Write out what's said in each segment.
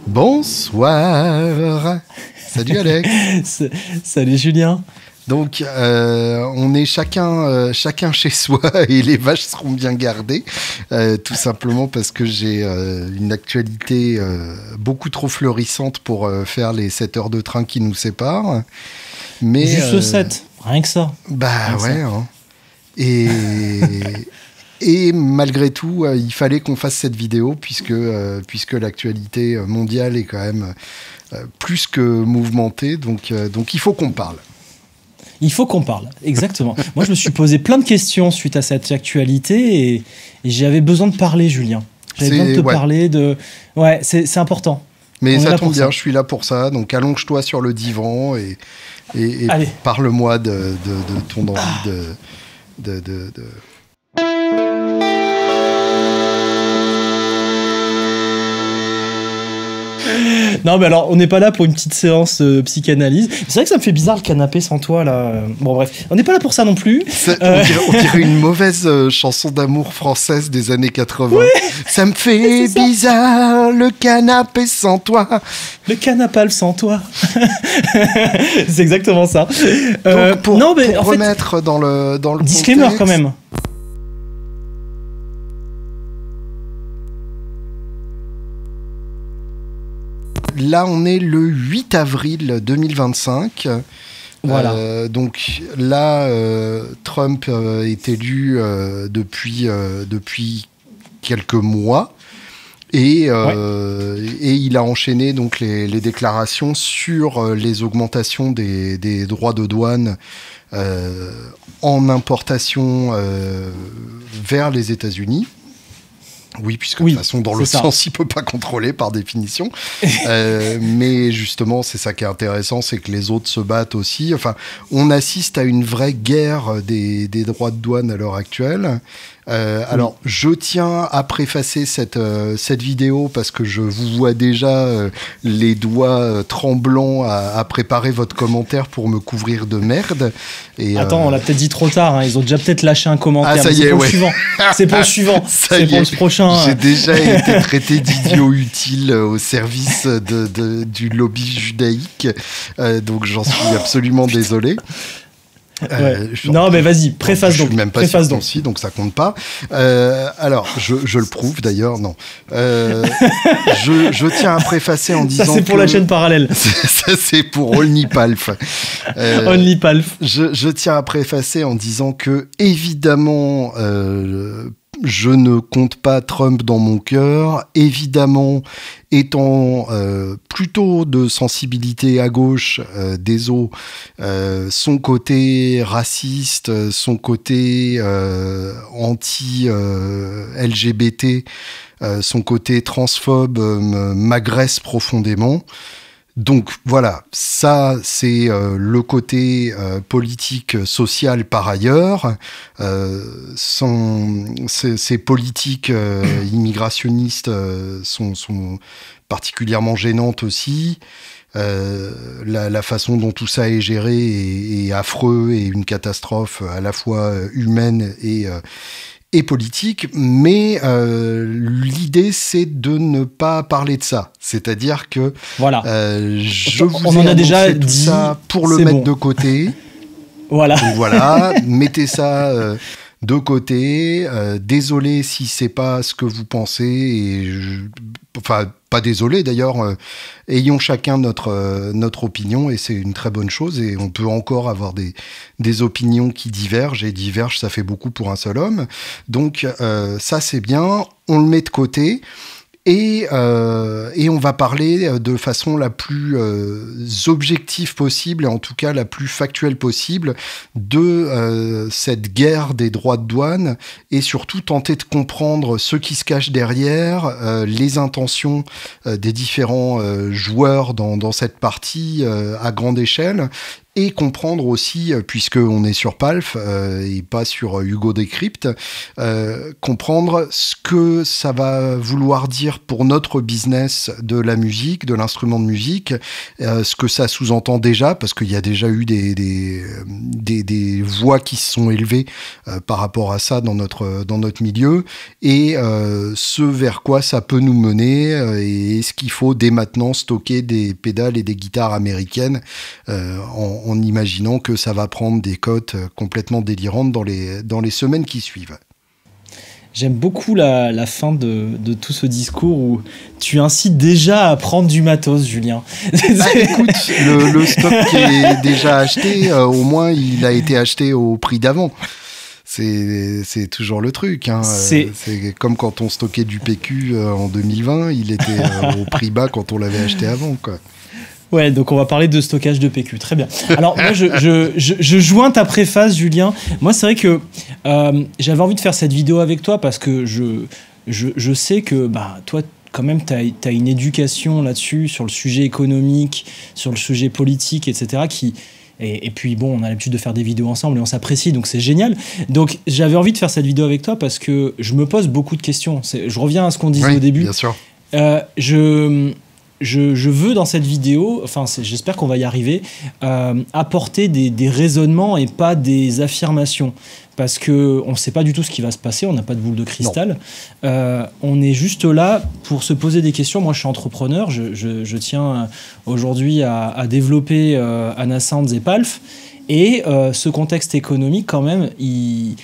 Bonsoir. Salut Alex. Salut Julien. Donc, on est chacun chez soi et les vaches seront bien gardées, tout simplement parce que j'ai une actualité beaucoup trop florissante pour faire les 7 heures de train qui nous séparent. Mais, juste 7, rien que ça. Bah rien ouais. Hein. Et malgré tout, il fallait qu'on fasse cette vidéo puisque l'actualité mondiale est quand même plus que mouvementée. Donc il faut qu'on parle. Il faut qu'on parle, exactement. Moi, je me suis posé plein de questions suite à cette actualité et j'avais besoin de parler, Julien. J'avais besoin de te parler de... Ouais, c'est important. Mais ça tombe bien, je suis là pour ça. Donc, allonge-toi sur le divan et parle-moi de ton envie de... Non, mais alors, on n'est pas là pour une petite séance psychanalyse. C'est vrai que ça me fait bizarre le canapé sans toi, là. Bon, bref, on n'est pas là pour ça non plus. On dirait une mauvaise chanson d'amour française des années 80. Ouais, ça me fait bizarre, le canapé sans toi. Le canapal sans toi. C'est exactement ça. Donc, pour remettre dans le disclaimer contexte, quand même. Là, on est le 8 avril 2025. Voilà. Donc là, Trump est élu depuis quelques mois. Et il a enchaîné donc les déclarations sur les augmentations des droits de douane en importation vers les États-Unis. Oui, puisque de toute façon, dans le sens, il ne peut pas contrôler par définition. Mais justement, c'est ça qui est intéressant, c'est que les autres se battent aussi. Enfin, on assiste à une vraie guerre des droits de douane à l'heure actuelle. Alors, je tiens à préfacer cette vidéo parce que je vous vois déjà les doigts tremblants à préparer votre commentaire pour me couvrir de merde. Et, attends, on l'a peut-être dit trop tard. Hein. Ils ont déjà peut-être lâché un commentaire. Ah, ça y est, pour le suivant. C'est pour le suivant. C'est pour le prochain. J'ai déjà été traité d'idiot utile au service du lobby judaïque. Donc, j'en suis absolument désolé. Non, mais vas-y, préface donc. Je suis même pas sur ton site, donc ça compte pas. Alors, je le prouve d'ailleurs, non. Je tiens à préfacer en disant ça, c'est pour la chaîne parallèle. Ça, c'est pour OnlyPalf. OnlyPalf. Je tiens à préfacer en disant que, évidemment, je ne compte pas Trump dans mon cœur. Évidemment, étant plutôt de sensibilité à gauche des eaux, son côté raciste, son côté anti-LGBT, son côté transphobe m'agresse profondément. Donc voilà, ça c'est le côté politique, social par ailleurs. Ces politiques immigrationnistes sont particulièrement gênantes aussi. La façon dont tout ça est géré est affreux et une catastrophe à la fois humaine et politique, mais l'idée c'est de ne pas parler de ça. C'est-à-dire que voilà. on en a déjà dit tout ça pour le mettre de côté. Voilà. Donc voilà, mettez ça de côté. Désolé si c'est pas ce que vous pensez. Enfin, pas désolé d'ailleurs. Ayons chacun notre opinion et c'est une très bonne chose. Et on peut encore avoir des opinions qui divergent et divergent, ça fait beaucoup pour un seul homme. Donc ça c'est bien. On le met de côté. Et on va parler de façon la plus objective possible, et en tout cas la plus factuelle possible, de cette guerre des droits de douane, et surtout tenter de comprendre ce qui se cache derrière, les intentions des différents joueurs dans cette partie à grande échelle, et comprendre aussi, puisqu'on est sur Palf et pas sur Hugo Décrypte, comprendre ce que ça va vouloir dire pour notre business de la musique, de l'instrument de musique, ce que ça sous-entend déjà, parce qu'il y a déjà eu des voix qui se sont élevées par rapport à ça dans notre milieu, et ce vers quoi ça peut nous mener, et est-ce qu'il faut dès maintenant stocker des pédales et des guitares américaines en imaginant que ça va prendre des cotes complètement délirantes dans les semaines qui suivent. J'aime beaucoup la fin de tout ce discours où tu incites déjà à prendre du matos, Julien. Écoute, le stock qui est déjà acheté, au moins il a été acheté au prix d'avant. C'est toujours le truc. Hein. C'est comme quand on stockait du PQ en 2020, il était au prix bas quand on l'avait acheté avant, quoi. Ouais, donc on va parler de stockage de PQ. Très bien. Alors moi, je joins ta préface, Julien. Moi, c'est vrai que j'avais envie de faire cette vidéo avec toi parce que je sais que toi, quand même, t'as une éducation là-dessus, sur le sujet économique, sur le sujet politique, etc. Et puis bon, on a l'habitude de faire des vidéos ensemble et on s'apprécie, donc c'est génial. Donc j'avais envie de faire cette vidéo avec toi parce que je me pose beaucoup de questions. Je reviens à ce qu'on disait au début. Bien sûr. Je veux dans cette vidéo, j'espère qu'on va y arriver, apporter des raisonnements et pas des affirmations. Parce qu'on ne sait pas du tout ce qui va se passer, on n'a pas de boule de cristal. On est juste là pour se poser des questions. Moi, je suis entrepreneur, je tiens aujourd'hui à développer Anna Sounds et Palf. Et ce contexte économique, quand même, il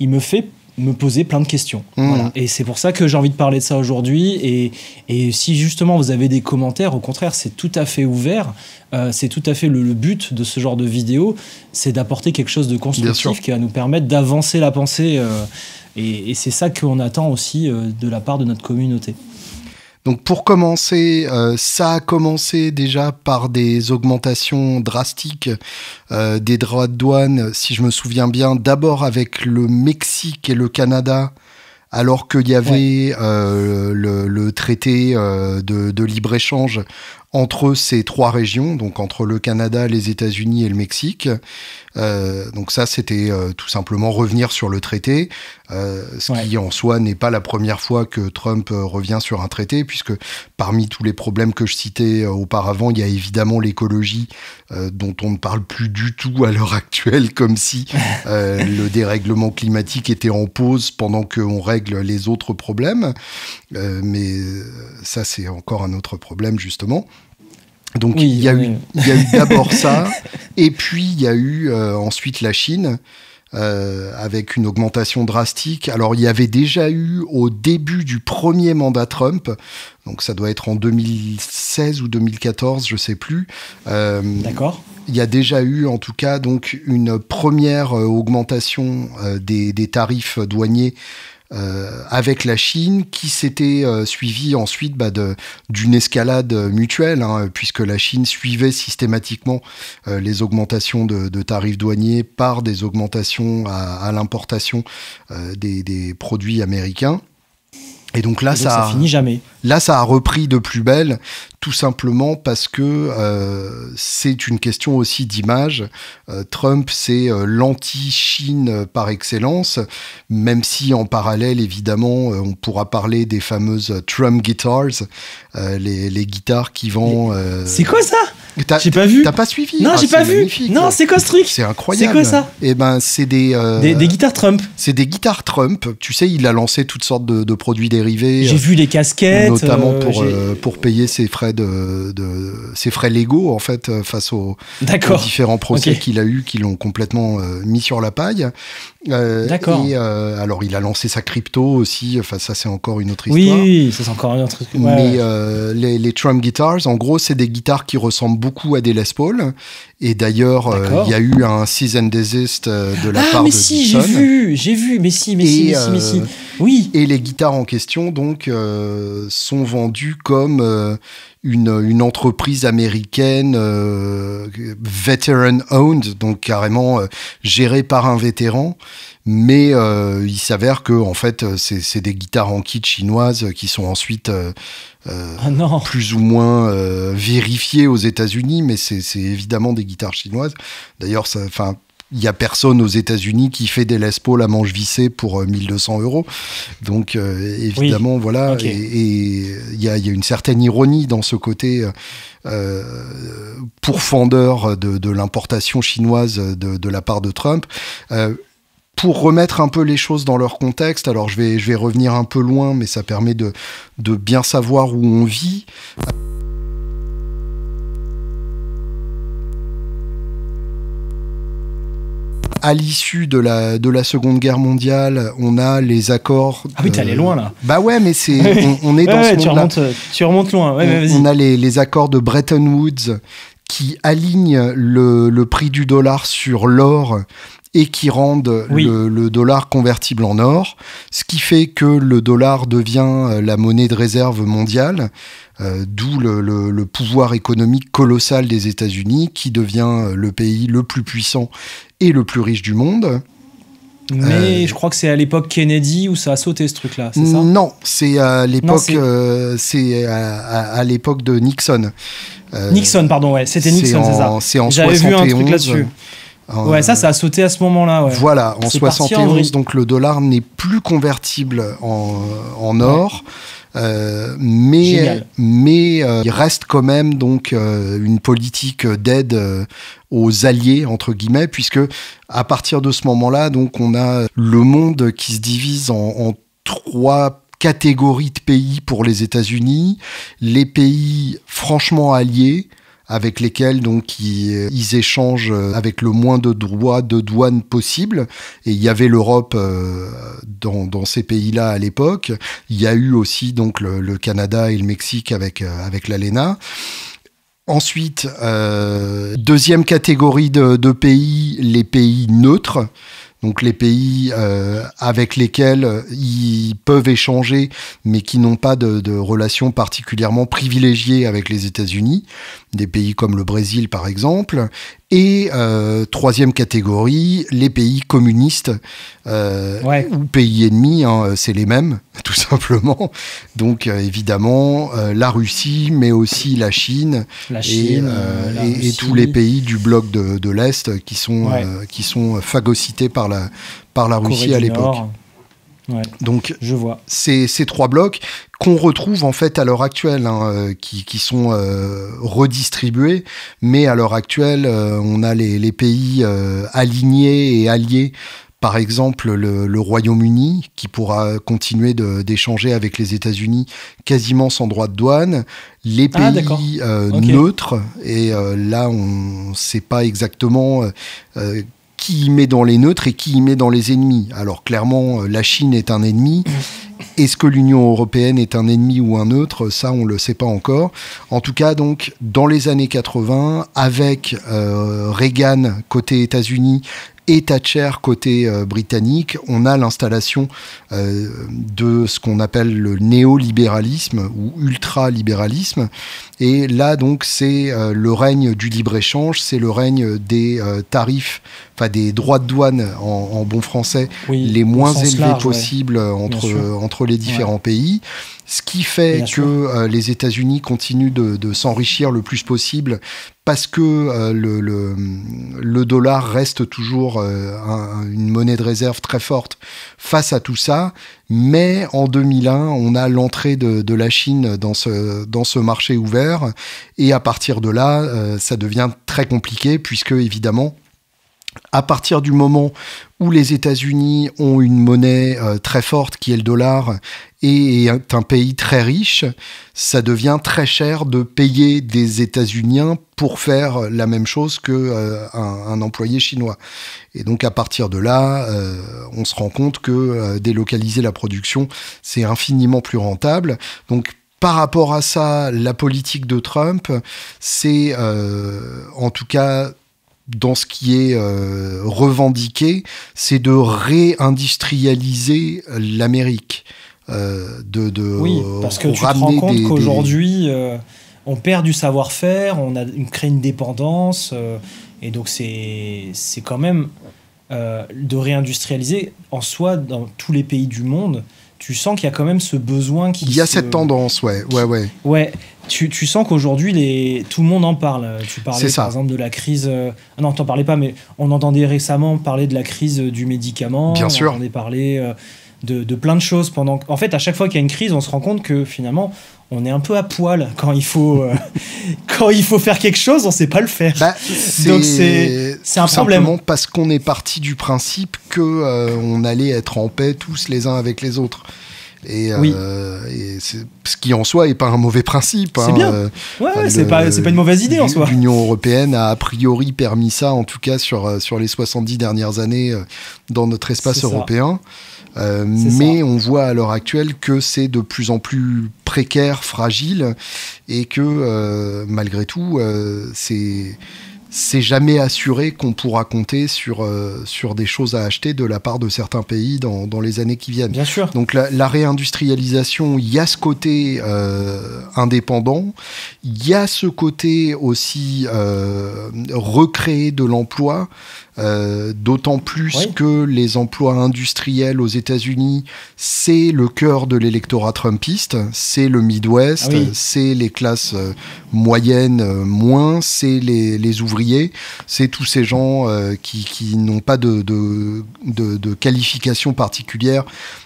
me fait me poser plein de questions. Voilà. Et c'est pour ça que j'ai envie de parler de ça aujourd'hui. Et si justement vous avez des commentaires, au contraire, c'est tout à fait ouvert. C'est tout à fait le but de ce genre de vidéo, c'est d'apporter quelque chose de constructif qui va nous permettre d'avancer la pensée. Et c'est ça qu'on attend aussi de la part de notre communauté. Donc pour commencer, ça a commencé déjà par des augmentations drastiques des droits de douane, si je me souviens bien, d'abord avec le Mexique et le Canada, alors qu'il y avait le traité de libre-échange entre ces trois régions, donc entre le Canada, les États-Unis et le Mexique. Donc ça, c'était tout simplement revenir sur le traité, qui en soi n'est pas la première fois que Trump revient sur un traité, puisque parmi tous les problèmes que je citais auparavant, il y a évidemment l'écologie, dont on ne parle plus du tout à l'heure actuelle, comme si le dérèglement climatique était en pause pendant qu'on règle les autres problèmes. Mais ça, c'est encore un autre problème, justement. Donc il y a eu d'abord ça, et puis il y a eu ensuite la Chine, avec une augmentation drastique. Alors il y avait déjà eu au début du premier mandat Trump, donc ça doit être en 2016 ou 2014, je sais plus. D'accord. Il y a déjà eu en tout cas donc une première augmentation des tarifs douaniers avec la Chine, qui s'était suivie ensuite d'une escalade mutuelle, puisque la Chine suivait systématiquement les augmentations de tarifs douaniers par des augmentations à l'importation des produits américains. Et donc là, ça finit jamais. Là, ça a repris de plus belle, tout simplement parce que c'est une question aussi d'image. Trump, c'est l'anti-Chine par excellence, même si en parallèle, évidemment, on pourra parler des fameuses Trump Guitars, les guitares qui vendent... C'est quoi ça ? J'ai pas vu. T'as pas suivi ? Non, j'ai pas vu. Magnifique. Non, c'est quoi ce truc ? C'est incroyable. C'est quoi ça ? Eh ben, c'est des guitares Trump. C'est des guitares Trump. Tu sais, il a lancé toutes sortes de produits dérivés. J'ai vu les casquettes. Notamment pour payer ses frais ses frais légaux, en fait, face aux différents procès qu'il a eu, qui l'ont complètement mis sur la paille. D'accord. Et alors, il a lancé sa crypto aussi. Enfin, ça, c'est encore une autre histoire. Oui, ça, c'est encore une autre histoire. Mais les Trump Guitars, en gros, c'est des guitares qui ressemblent beaucoup à des Les Paul. Et d'ailleurs, il y a eu un cease and desist de la part de Gibson. J'ai vu, mais si. Oui. Et les guitares en question, donc, sont vendues comme une entreprise américaine veteran-owned, donc carrément gérée par un vétéran. mais il s'avère que en fait c'est des guitares en kit chinoises qui sont ensuite plus ou moins vérifiées aux États-Unis, mais c'est évidemment des guitares chinoises. D'ailleurs, il n'y a personne aux États-Unis qui fait des Les Paul à manche vissée pour 1200 €. Donc, évidemment, voilà. Okay. Et il y a une certaine ironie dans ce côté pourfendeur de l'importation chinoise de la part de Trump. Pour remettre un peu les choses dans leur contexte, alors je vais revenir un peu loin, mais ça permet de bien savoir où on vit. À l'issue de la Seconde Guerre mondiale, on a les accords... Ah oui, t'es allé loin, là. Bah ouais, mais on est dans ce monde-là. Tu remontes loin, vas-y. On a les accords de Bretton Woods qui alignent le prix du dollar sur l'or et qui rendent le dollar convertible en or, ce qui fait que le dollar devient la monnaie de réserve mondiale, d'où le pouvoir économique colossal des États-Unis, qui devient le pays le plus puissant et le plus riche du monde. Mais je crois que c'est à l'époque Kennedy où ça a sauté, ce truc-là, c'est ça? Non, c'est à l'époque à l'époque de Nixon. Nixon, pardon, ouais, c'était Nixon, c'est ça. C'est en J'avais 71. Vu un truc là-dessus. Ouais, ça a sauté à ce moment-là. Ouais. Voilà, en 71, donc le dollar n'est plus convertible en or. Mais il reste quand même donc une politique d'aide aux alliés entre guillemets, puisque à partir de ce moment-là, donc on a le monde qui se divise en trois catégories de pays pour les États-Unis, les pays franchement alliés, avec lesquels donc ils échangent avec le moins de droits de douane possible. Et il y avait l'Europe dans ces pays-là à l'époque. Il y a eu aussi donc le Canada et le Mexique avec l'ALENA. Ensuite, deuxième catégorie de pays, les pays neutres. Donc les pays avec lesquels ils peuvent échanger, mais qui n'ont pas de relations particulièrement privilégiées avec les États-Unis, des pays comme le Brésil par exemple. Et troisième catégorie, les pays communistes ou pays ennemis, hein, c'est les mêmes, tout simplement. Donc évidemment, la Russie, mais aussi la Chine et tous les pays du bloc de l'Est qui sont phagocytés par la Russie à l'époque. Ouais, donc, je vois. Ces trois blocs qu'on retrouve en fait à l'heure actuelle, hein, qui sont redistribués, mais à l'heure actuelle, on a les pays alignés et alliés. Par exemple, le Royaume-Uni, qui pourra continuer d'échanger avec les États-Unis quasiment sans droit de douane. Les pays neutres, et là, on ne sait pas exactement qui y met dans les neutres et qui y met dans les ennemis. Alors clairement, la Chine est un ennemi. Est-ce que l'Union européenne est un ennemi ou un neutre? Ça, on ne le sait pas encore. En tout cas, donc, dans les années 80, avec Reagan côté États-Unis et Thatcher côté britannique, on a l'installation de ce qu'on appelle le néolibéralisme ou ultralibéralisme. Et là, donc, c'est le règne du libre-échange, c'est le règne des tarifs, enfin des droits de douane en bon français, les moins élevés possibles entre les différents pays. Ce qui fait que les États-Unis continuent de s'enrichir le plus possible parce que le dollar reste toujours une monnaie de réserve très forte face à tout ça. Mais en 2001, on a l'entrée de la Chine dans ce marché ouvert. Et à partir de là, ça devient très compliqué puisque, évidemment, à partir du moment où les États-Unis ont une monnaie très forte qui est le dollar et est un pays très riche, ça devient très cher de payer des États-Uniens pour faire la même chose qu'un employé chinois. Et donc à partir de là, on se rend compte que délocaliser la production, c'est infiniment plus rentable. Donc par rapport à ça, la politique de Trump, c'est en tout cas... dans ce qui est revendiqué, c'est de réindustrialiser l'Amérique. Oui, parce que tu te rends compte qu'aujourd'hui, on perd du savoir-faire, on crée une dépendance, et donc c'est quand même de réindustrialiser, en soi, dans tous les pays du monde, tu sens qu'il y a quand même ce besoin qui... Il y a cette tendance, ouais. Ouais, tu sens qu'aujourd'hui, tout le monde en parle. Tu parlais, par exemple, de la crise... non, t'en parlais pas, mais on entendait récemment parler de la crise du médicament. Bien sûr. On entendait parler de plein de choses. En fait, à chaque fois qu'il y a une crise, on se rend compte que, finalement, on est un peu à poil quand il faut faire quelque chose, on sait pas le faire. Donc c'est un problème. Simplement parce qu'on est parti du principe que on allait être en paix tous les uns avec les autres. Et ce qui en soi est pas un mauvais principe. C'est bien. C'est pas une mauvaise idée en soi. L'Union européenne a priori permis ça, en tout cas sur les 70 dernières années dans notre espace européen. Mais on voit à l'heure actuelle que c'est de plus en plus précaire, fragile, et que malgré tout, c'est jamais assuré qu'on pourra compter sur des choses à acheter de la part de certains pays dans les années qui viennent. Bien sûr. Donc la réindustrialisation, il y a ce côté indépendant, il y a ce côté aussi recréer de l'emploi, d'autant plus que les emplois industriels aux États-Unis, c'est le cœur de l'électorat trumpiste, c'est le Midwest, c'est les classes moyennes moins, c'est les ouvriers, c'est tous ces gens qui n'ont pas de qualification particulière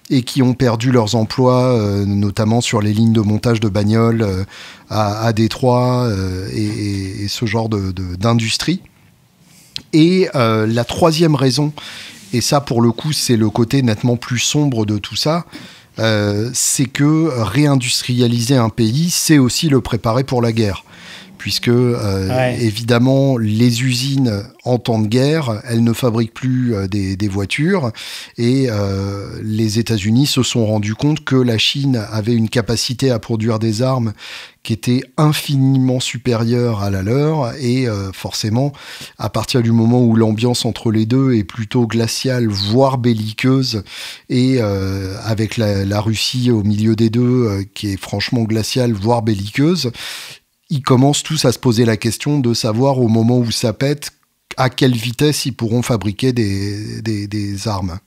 et qui ont perdu leurs emplois, notamment sur les lignes de montage de bagnoles à Détroit et ce genre d'industrie. Et la troisième raison, et ça pour le coup c'est le côté nettement plus sombre de tout ça, c'est que réindustrialiser un pays, c'est aussi le préparer pour la guerre. Puisque évidemment les usines en temps de guerre, elles ne fabriquent plus des voitures, et les États-Unis se sont rendus compte que la Chine avait une capacité à produire des armes qui était infiniment supérieure à la leur, et forcément à partir du moment où l'ambiance entre les deux est plutôt glaciale, voire belliqueuse, et avec la Russie au milieu des deux qui est franchement glaciale, voire belliqueuse, ils commencent tous à se poser la question de savoir au moment où ça pète, à quelle vitesse ils pourront fabriquer des armes.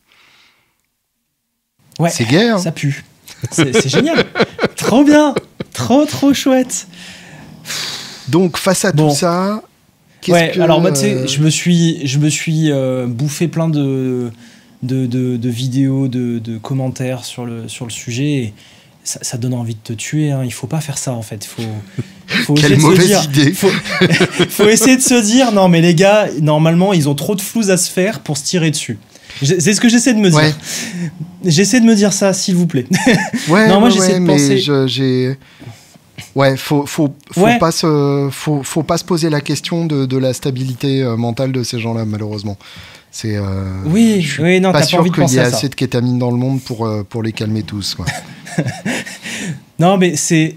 Ouais, c'est gay, hein. Ça pue. C'est génial. Trop bien. Trop chouette. Donc, face à tout ça... alors moi, tu sais, je me suis bouffé plein de vidéos, de commentaires sur le sujet, et ça donne envie de te tuer, hein. Il faut pas faire ça en fait. Faut Quelle mauvaise idée. Faut essayer de se dire non mais les gars, normalement ils ont trop de flouze à se faire pour se tirer dessus. C'est ce que j'essaie de me dire. J'essaie de me dire ça, s'il vous plaît. Non, moi j'essaie de penser. Faut pas se poser la question de la stabilité mentale de ces gens-là, malheureusement. C'est non, pas t'as sûr pas envie de penser qu'il y ait à ça. assez de kétamine dans le monde pour les calmer tous, quoi. Non, mais c'est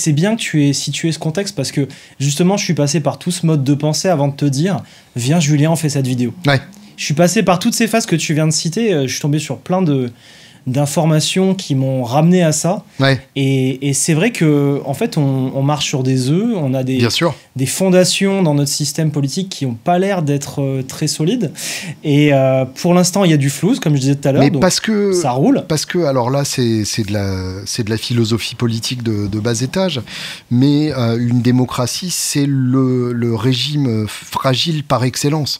bien que tu aies situé ce contexte, parce que justement, je suis passé par tout ce mode de pensée avant de te dire viens, Julien, on fait cette vidéo. Je suis passé par toutes ces phases que tu viens de citer. Je suis tombé sur plein d'informations qui m'ont ramené à ça. Et c'est vrai que en fait, on marche sur des œufs. On a des fondations dans notre système politique qui n'ont pas l'air d'être très solides. Et pour l'instant, il y a du flou, comme je disais tout à l'heure. Mais donc parce que ça roule. Parce que alors là, c'est de la philosophie politique de bas étage. Mais une démocratie, c'est le régime fragile par excellence.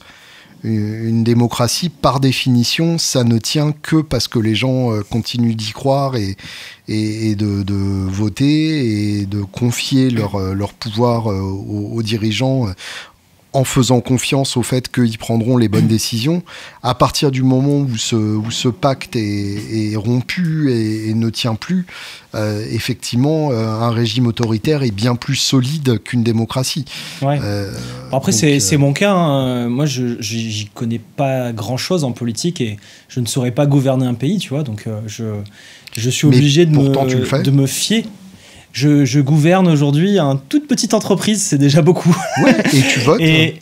Une démocratie, par définition, ça ne tient que parce que les gens continuent d'y croire et de voter et de confier leur pouvoir aux dirigeants en faisant confiance au fait qu'ils prendront les bonnes décisions. À partir du moment où ce pacte est rompu et ne tient plus, effectivement, un régime autoritaire est bien plus solide qu'une démocratie. Après, c'est mon cas, hein. Moi, j'y connais pas grand-chose en politique et je ne saurais pas gouverner un pays, tu vois. Donc, je suis obligé de me fier. Je gouverne aujourd'hui une toute petite entreprise, c'est déjà beaucoup. Et tu votes et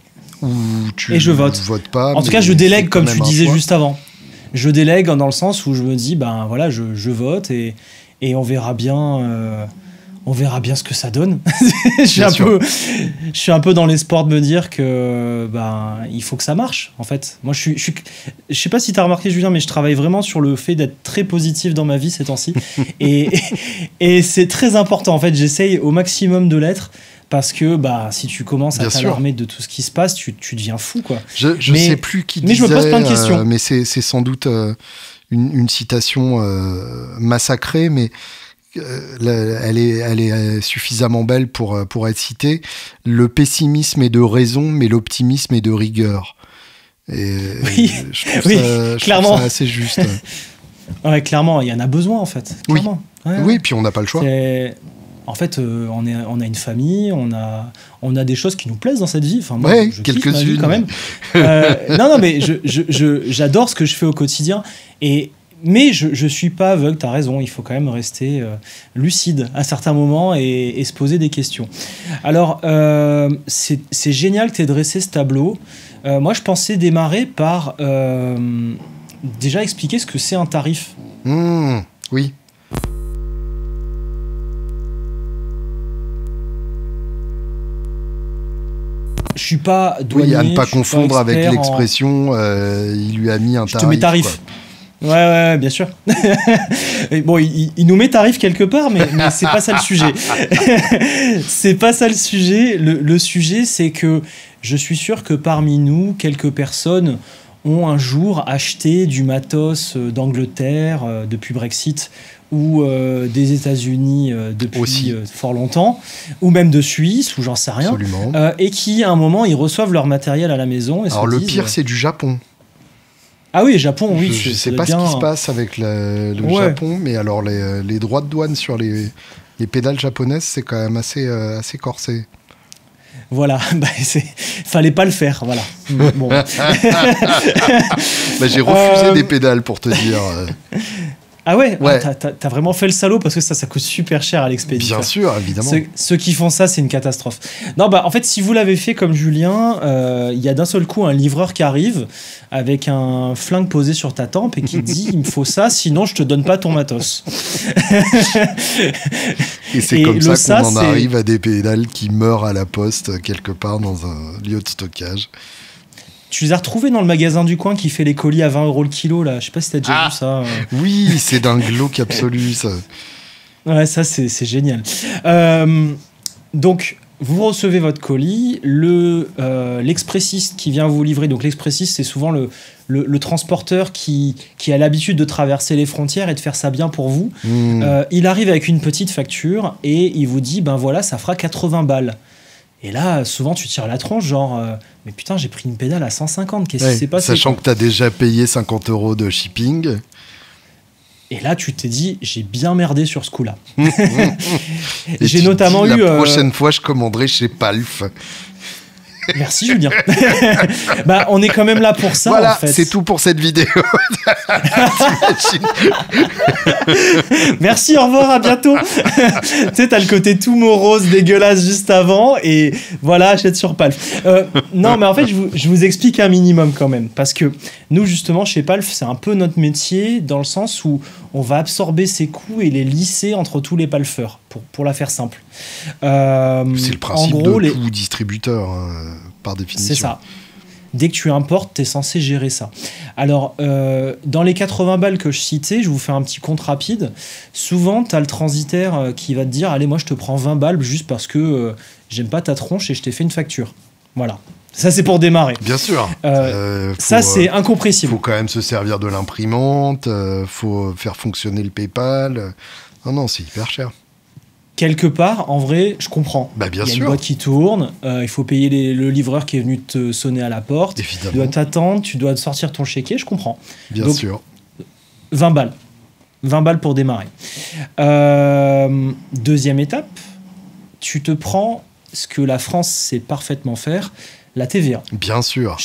je vote. Votes pas, en tout cas, je délègue, comme tu disais juste avant. Je délègue dans le sens où je me dis, ben voilà, je vote et on verra bien. on verra bien ce que ça donne. je suis un peu dans l'espoir de me dire que il faut que ça marche en fait. Moi je sais pas si tu as remarqué Julien, mais je travaille vraiment sur le fait d'être très positif dans ma vie ces temps-ci et c'est très important en fait. J'essaye au maximum de l'être parce que si tu commences à t'alarmer de tout ce qui se passe, tu deviens fou quoi. Je sais plus qui disait, mais je me pose plein de questions. Mais c'est sans doute une citation massacrée, mais elle est suffisamment belle pour être citée. Le pessimisme est de raison, mais l'optimisme est de rigueur. Et je trouve ça assez juste. Ouais, clairement, il y en a besoin en fait. Clairement. Oui, puis on n'a pas le choix. En fait, on a une famille, on a des choses qui nous plaisent dans cette vie. Enfin, moi, je kiffe ma vie quand même. Non, mais j'adore ce que je fais au quotidien. Mais je suis pas aveugle, t'as raison, il faut quand même rester lucide à certains moments et se poser des questions. Alors, c'est génial que tu aies dressé ce tableau. Moi, je pensais démarrer par déjà expliquer ce que c'est un tarif. Oui. Je suis pas douanier. Oui, à ne pas confondre avec l'expression il lui a mis un tarif. Je te mets tarif. Quoi. Ouais, bien sûr. Bon, il nous met tarif quelque part, mais c'est pas ça le sujet. C'est pas ça le sujet. Le sujet, c'est que je suis sûr que parmi nous, quelques personnes ont un jour acheté du matos d'Angleterre depuis Brexit ou des États-Unis depuis fort longtemps, ou même de Suisse, ou j'en sais rien. Absolument. Et qui, à un moment, ils reçoivent leur matériel à la maison. Et alors, le pire, c'est du Japon. Ah oui, Japon, oui. Je ne sais pas ce qui se passe avec le Japon, mais alors les droits de douane sur les pédales japonaises, c'est quand même assez corsé. Voilà, fallait pas le faire, voilà. Bon. J'ai refusé des pédales pour te dire. Ah ouais. T'as vraiment fait le salaud parce que ça coûte super cher à l'expéditeur. Bien sûr, évidemment. Ceux qui font ça, c'est une catastrophe. Non, en fait, si vous l'avez fait comme Julien, il y a d'un seul coup un livreur qui arrive avec un flingue posé sur ta tempe et qui dit « Il me faut ça, sinon je te donne pas ton matos. » Et c'est comme ça qu'on en arrive à des pédales qui meurent à la poste quelque part dans un lieu de stockage. Tu les as retrouvés dans le magasin du coin qui fait les colis à 20 € le kilo, là. Je sais pas si t'as déjà vu ça. Oui, c'est d'un glauque absolu, ça. Ouais, ça, c'est génial. Donc, vous recevez votre colis, l'expressiste qui vient vous livrer. Donc, l'expressiste, c'est souvent le transporteur qui a l'habitude de traverser les frontières et de faire ça bien pour vous. Il arrive avec une petite facture et il vous dit, voilà, ça fera 80 balles. Et là, souvent, tu tires la tronche, genre, mais putain, j'ai pris une pédale à 150, qu'est-ce qui s'est passé ? Sachant que tu as déjà payé 50 € de shipping. Et là, tu t'es dit, j'ai bien merdé sur ce coup-là. J'ai notamment eu... La prochaine fois, je commanderai chez Palf. Merci Julien. On est quand même là pour ça. Voilà, en fait. C'est tout pour cette vidéo. Merci, au revoir, à bientôt. Tu sais, t'as le côté tout morose, dégueulasse juste avant, et voilà, achète sur Palf. Non, mais en fait, je vous explique un minimum quand même, parce que nous, justement, chez Palf, c'est un peu notre métier, dans le sens où on va absorber ces coûts et les lisser entre tous les palfeurs, pour la faire simple. C'est le principe de tout distributeur, par définition. C'est ça. Dès que tu importes, tu es censé gérer ça. Alors, dans les 80 balles que je citais, je vous fais un petit compte rapide. Souvent, tu as le transitaire qui va te dire « Allez, moi, je te prends 20 balles juste parce que j'aime pas ta tronche et je t'ai fait une facture. » Voilà. Ça, c'est pour démarrer. Bien sûr. Ça, c'est incompressible. Il faut quand même se servir de l'imprimante, faut faire fonctionner le PayPal. Non, c'est hyper cher. Quelque part, en vrai, je comprends. Bien sûr. Il y a une boîte qui tourne, il faut payer le livreur qui est venu te sonner à la porte. Évidemment. Tu dois t'attendre, tu dois sortir ton chéquier, je comprends. Bien sûr. 20 balles. 20 balles pour démarrer. Deuxième étape, tu te prends ce que la France sait parfaitement faire, la TVA. Bien sûr.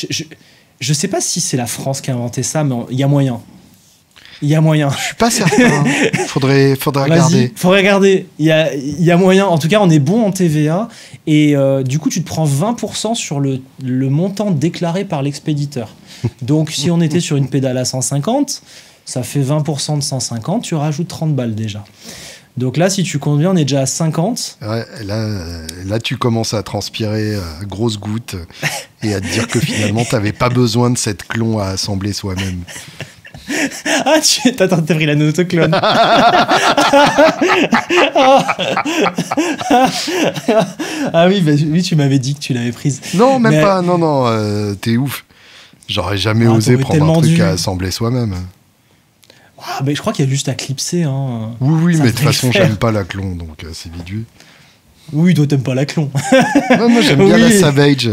Je sais pas si c'est la France qui a inventé ça, mais il y a moyen. Il y a moyen. Je suis pas certain. Faudrait regarder. Faudrait regarder. Il y a moyen. En tout cas, on est bon en TVA. Et du coup, tu te prends 20% sur le montant déclaré par l'expéditeur. Donc, si on était sur une pédale à 150, ça fait 20% de 150. Tu rajoutes 30 balles déjà. Donc là, si tu comptes bien, on est déjà à 50. Ouais, là, tu commences à transpirer à grosses gouttes et à te dire que finalement, tu n'avais pas besoin de cette clon à assembler soi-même. Ah, t'as pris la autoclone. Ah oui, oui, tu m'avais dit que tu l'avais prise. Non, même pas. Non, t'es ouf. J'aurais jamais osé prendre un truc à assembler soi-même. Ah, mais je crois qu'il y a juste à clipser. Hein. Oui, mais de toute façon, j'aime pas la clon, donc c'est vite vu. Oui, toi, t'aimes pas la clon. Ouais, moi, j'aime bien la Savage.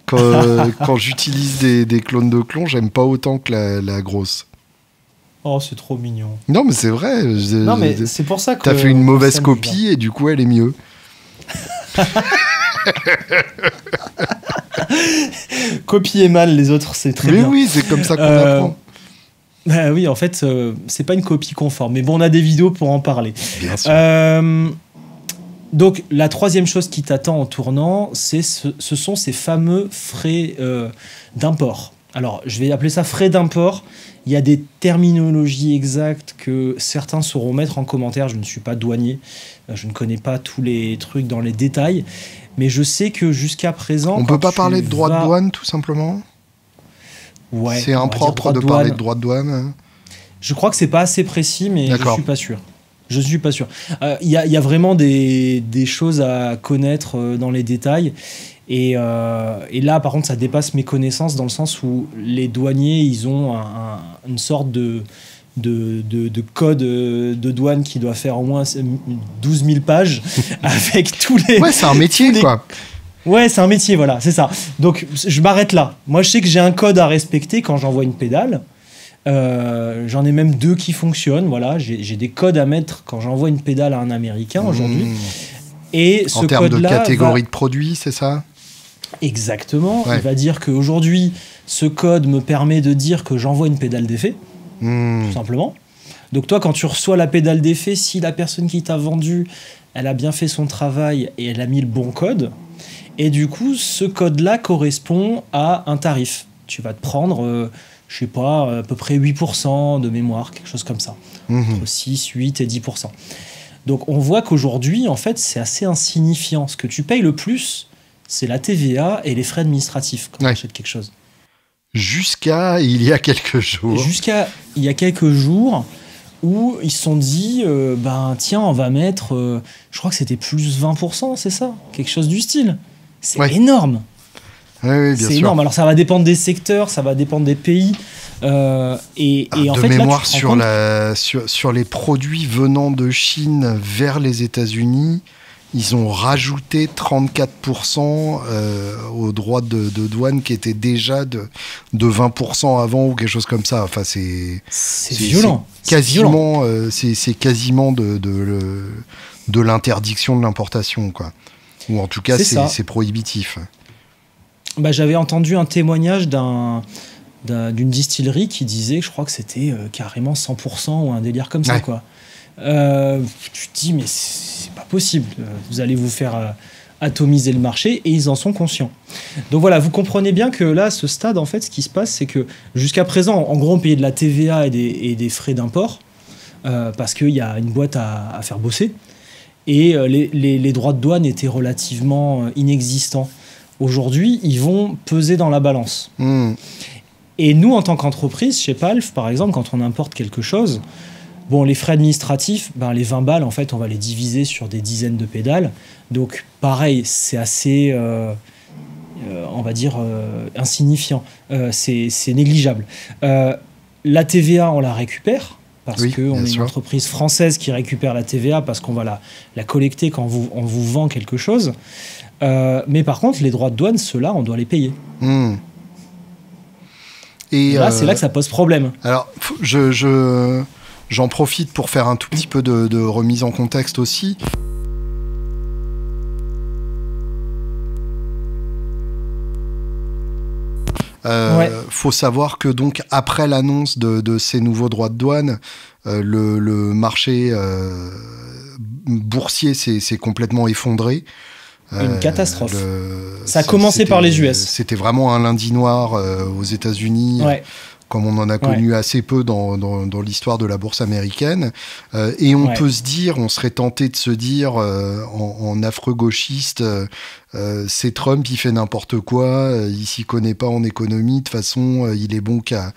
Quand j'utilise des clones de clones, j'aime pas autant que la grosse. Oh, c'est trop mignon. Non, mais c'est vrai. Non, mais c'est pour ça que... T'as fait une mauvaise copie et du coup, elle est mieux. Copier mal les autres, c'est très bien. Mais oui, c'est comme ça qu'on apprend. Bah oui, en fait, c'est pas une copie conforme. Mais bon, on a des vidéos pour en parler. Bien sûr. Donc, la troisième chose qui t'attend en tournant, ce sont ces fameux frais d'import. Alors, je vais appeler ça frais d'import. Il y a des terminologies exactes que certains sauront mettre en commentaire. Je ne suis pas douanier. Je ne connais pas tous les trucs dans les détails. Mais je sais que jusqu'à présent... On peut pas parler de droit de douane, tout simplement ? Ouais. C'est impropre de parler de droit de douane. Je crois que c'est pas assez précis, mais je suis pas sûr. Je suis pas sûr. Il y a vraiment des choses à connaître dans les détails. Et là, par contre, ça dépasse mes connaissances dans le sens où les douaniers, ils ont une sorte de code de douane qui doit faire au moins 12 000 pages avec tous les... Ouais, c'est un métier, quoi. Ouais, c'est un métier, voilà, c'est ça. Donc, je m'arrête là. Moi, je sais que j'ai un code à respecter quand j'envoie une pédale. J'en ai même 2 qui fonctionnent. Voilà, j'ai des codes à mettre quand j'envoie une pédale à un Américain aujourd'hui. Et ce en termes de catégorie de produits, c'est ça ? Exactement. Ouais. Il va dire qu'aujourd'hui, ce code me permet de dire que j'envoie une pédale d'effet, tout simplement. Donc toi, quand tu reçois la pédale d'effet, si la personne qui t'a vendu, elle a bien fait son travail et elle a mis le bon code, et du coup, ce code-là correspond à un tarif. Tu vas te prendre, je sais pas, à peu près 8% de mémoire, quelque chose comme ça. Entre 6, 8 et 10%. Donc on voit qu'aujourd'hui, en fait, c'est assez insignifiant. Ce que tu payes le plus, c'est la TVA et les frais administratifs quand tu achètes quelque chose. Jusqu'à il y a quelques jours. Jusqu'à il y a quelques jours où ils se sont dit, tiens, on va mettre, je crois que c'était plus 20%, c'est ça ? Quelque chose du style. C'est énorme. Oui, bien sûr. C'est énorme. Alors ça va dépendre des secteurs, ça va dépendre des pays. Et en fait, mémoire, là, sur les produits venant de Chine vers les États-Unis, ils ont rajouté 34% aux droits de douane qui étaient déjà de 20% avant ou quelque chose comme ça. Enfin, c'est violent. C'est quasiment de l'interdiction de l'importation, quoi. Ou en tout cas, c'est prohibitif. J'avais entendu un témoignage d'une distillerie qui disait, je crois que c'était carrément 100% ou un délire comme ça, quoi. Tu te dis, mais c'est pas possible. Vous allez vous faire atomiser le marché, et ils en sont conscients. Donc voilà, vous comprenez bien que là, à ce stade, en fait, ce qui se passe, c'est que jusqu'à présent, en gros, on payait de la TVA et des frais d'import parce qu'il y a une boîte à faire bosser. Et les droits de douane étaient relativement inexistants. Aujourd'hui, ils vont peser dans la balance. Et nous, en tant qu'entreprise, chez Palf, par exemple, quand on importe quelque chose, les frais administratifs, les 20 balles, en fait, on va les diviser sur des dizaines de pédales. Donc, pareil, c'est assez, on va dire, insignifiant. C'est négligeable. La TVA, on la récupère, parce qu'on est une entreprise française qui récupère la TVA, parce qu'on va la collecter quand on vous vend quelque chose. Mais par contre, les droits de douane, ceux-là, on doit les payer. Et là, c'est là que ça pose problème. Alors, j'en profite pour faire un tout petit peu de remise en contexte aussi. Faut savoir que donc après l'annonce de ces nouveaux droits de douane, le marché boursier s'est complètement effondré. Une catastrophe. Ça a commencé par les US. C'était vraiment un lundi noir aux États-Unis. comme on en a connu assez peu dans l'histoire de la bourse américaine. Et on peut se dire, on serait tenté de se dire, en affreux gauchiste, c'est Trump, il fait n'importe quoi, il s'y connaît pas en économie, de toute façon, il est bon qu'à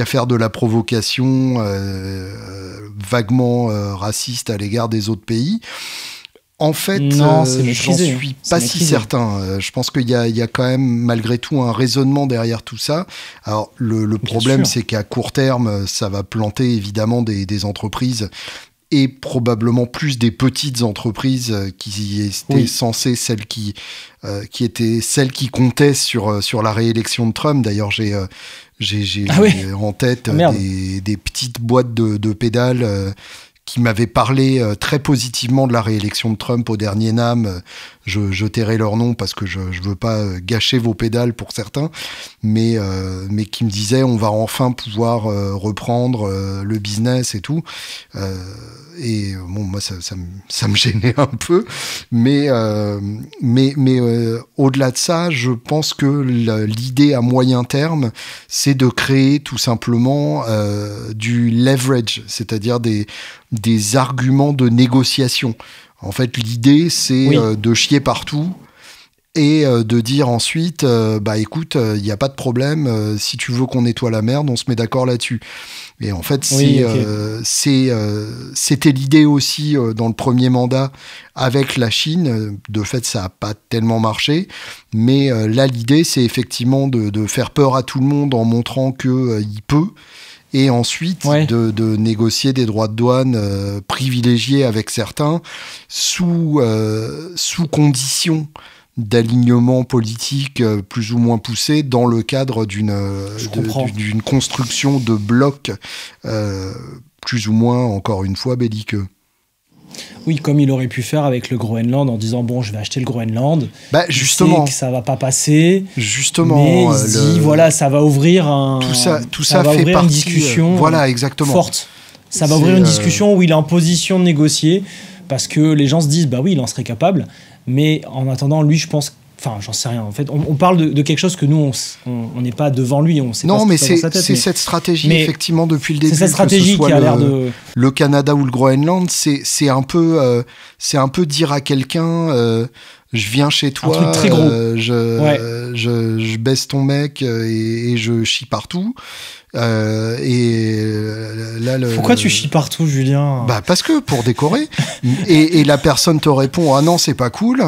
faire de la provocation vaguement raciste à l'égard des autres pays. En fait, j'en suis pas si certain. Je pense qu'il y a quand même, malgré tout, un raisonnement derrière tout ça. Alors, le problème, c'est qu'à court terme, ça va planter évidemment des entreprises et probablement plus des petites entreprises qui étaient censées étaient celles qui comptaient sur la réélection de Trump. D'ailleurs, j'ai en tête des petites boîtes de pédales qui m'avaient parlé très positivement de la réélection de Trump au dernier NAM. Je tairai leur nom parce que je veux pas gâcher vos pédales pour certains, mais qui me disaient on va enfin pouvoir reprendre le business et tout. Et bon, moi ça me gênait un peu, mais au-delà de ça, je pense que l'idée à moyen terme, c'est de créer tout simplement du leverage, c'est-à-dire des arguments de négociation. En fait, l'idée, c'est de chier partout et de dire ensuite, bah écoute, il n'y a pas de problème, si tu veux qu'on nettoie la merde, on se met d'accord là-dessus. Et en fait, c'était l'idée aussi dans le premier mandat avec la Chine. De fait, ça n'a pas tellement marché. Mais là, l'idée, c'est effectivement de faire peur à tout le monde en montrant qu'il peut. Et ensuite de négocier des droits de douane privilégiés avec certains sous condition d'alignement politique plus ou moins poussé dans le cadre d'une construction de blocs plus ou moins, encore une fois, belliqueux. Oui, comme il aurait pu faire avec le Groenland en disant bon, je vais acheter le Groenland. Bah justement, que ça va pas passer. Justement, mais il se dit voilà, ça va ouvrir tout ça va ouvrir une discussion voilà, exactement. forte. Ça va ouvrir une discussion où il est en position de négocier parce que les gens se disent bah oui, il en serait capable. Mais en attendant, lui, je pense. Enfin, j'en sais rien. En fait, on parle de quelque chose que nous, on n'est pas devant lui, on sait pas ce qui est dans sa tête. C'est cette stratégie, effectivement, depuis le début. C'est cette stratégie qui a l'air de... Le Canada ou le Groenland, c'est un peu dire à quelqu'un, je viens chez toi, un truc très gros. Je baisse ton mec et je chie partout. Pourquoi tu chies partout, Julien ? Bah parce que pour décorer. et la personne te répond ah non, c'est pas cool.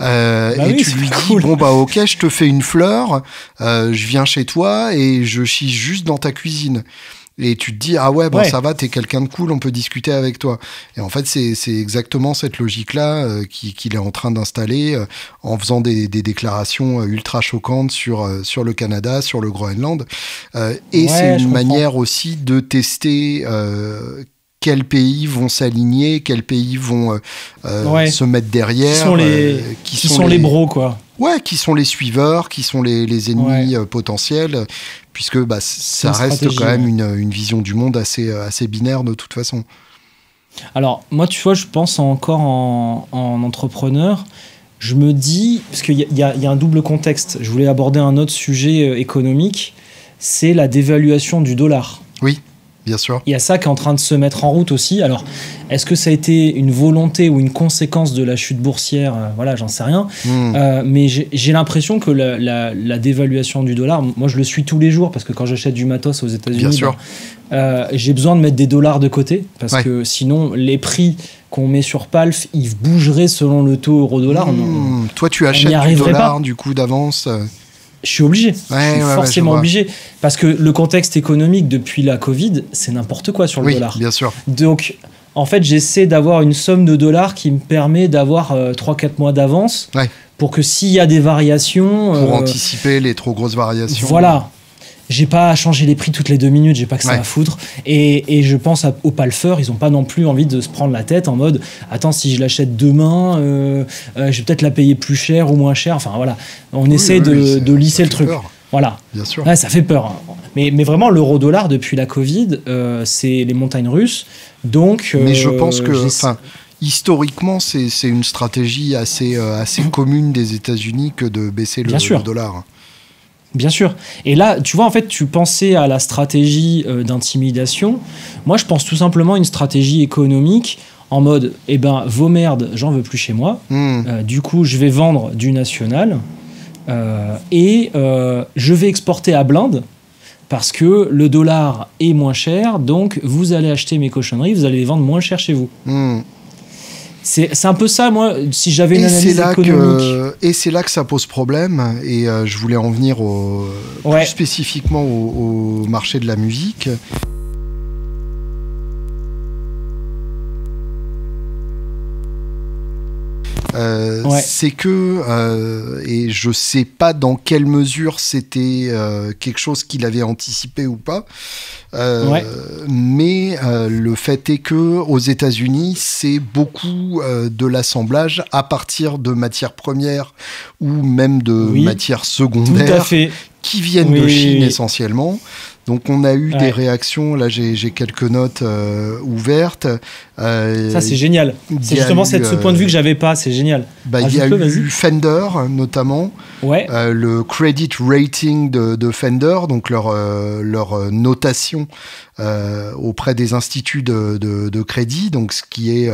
Et tu lui dis bon bah ok, je te fais une fleur, je viens chez toi et je chie juste dans ta cuisine. Et tu te dis ah ouais, bon ça va, t'es quelqu'un de cool, on peut discuter avec toi. Et en fait c'est exactement cette logique là qu'il est en train d'installer en faisant des déclarations ultra choquantes sur le Canada, sur le Groenland. Et c'est une manière aussi de tester quels pays vont s'aligner, quels pays vont se mettre derrière. Qui sont les bros, quoi. Ouais, qui sont les suiveurs, qui sont les ennemis potentiels, puisque ça reste quand même une vision du monde assez binaire de toute façon. Alors, moi, tu vois, je pense encore en entrepreneur. Je me dis, parce qu'il y a un double contexte, je voulais aborder un autre sujet économique, c'est la dévaluation du dollar. Oui. Bien sûr. Il y a ça qui est en train de se mettre en route aussi. Alors, est-ce que ça a été une volonté ou une conséquence de la chute boursière ? Voilà, j'en sais rien. Mais j'ai l'impression que la dévaluation du dollar, moi je le suis tous les jours parce que quand j'achète du matos aux États-Unis, j'ai besoin de mettre des dollars de côté parce que sinon les prix qu'on met sur Palf, ils bougeraient selon le taux euro-dollar. Toi, tu achètes du dollar du coup d'avance Je suis obligé, je suis forcément obligé. Parce que le contexte économique depuis la Covid, c'est n'importe quoi sur le dollar. Bien sûr. Donc, en fait, j'essaie d'avoir une somme de dollars qui me permet d'avoir 3-4 mois d'avance pour que s'il y a des variations... Pour anticiper les trop grosses variations. Voilà. J'ai pas à changer les prix toutes les 2 minutes, j'ai pas que ça à foutre. Et je pense aux palfeurs, ils ont pas non plus envie de se prendre la tête en mode attends, si je l'achète demain, je vais peut-être la payer plus cher ou moins cher. Enfin voilà, on essaie de lisser le truc. Peur. Voilà. Bien sûr. Ouais, ça fait peur. Hein. Mais vraiment, l'euro-dollar depuis la Covid, c'est les montagnes russes. Donc, mais je pense que. Historiquement, c'est une stratégie assez commune des États-Unis que de baisser le dollar. Bien sûr. Et là, tu vois, en fait, tu pensais à la stratégie d'intimidation. Moi, je pense tout simplement à une stratégie économique en mode, eh ben, vos merdes, j'en veux plus chez moi. Du coup, je vais vendre du national et je vais exporter à blinde parce que le dollar est moins cher. Donc, vous allez acheter mes cochonneries, vous allez les vendre moins cher chez vous. C'est un peu ça, moi, si j'avais une analyse économique. Et c'est là que ça pose problème, et je voulais en venir plus spécifiquement au marché de la musique. C'est que, et je sais pas dans quelle mesure c'était quelque chose qu'il avait anticipé ou pas, mais le fait est que aux États-Unis, c'est beaucoup de l'assemblage à partir de matières premières ou même de matières secondaires qui viennent de Chine essentiellement. Donc on a eu des réactions, là j'ai quelques notes ouvertes. Ça c'est génial, c'est justement ce point de vue que j'avais pas, c'est génial. Il y a eu Fender notamment, le credit rating de Fender, donc leur notation auprès des instituts de crédit, donc ce qui est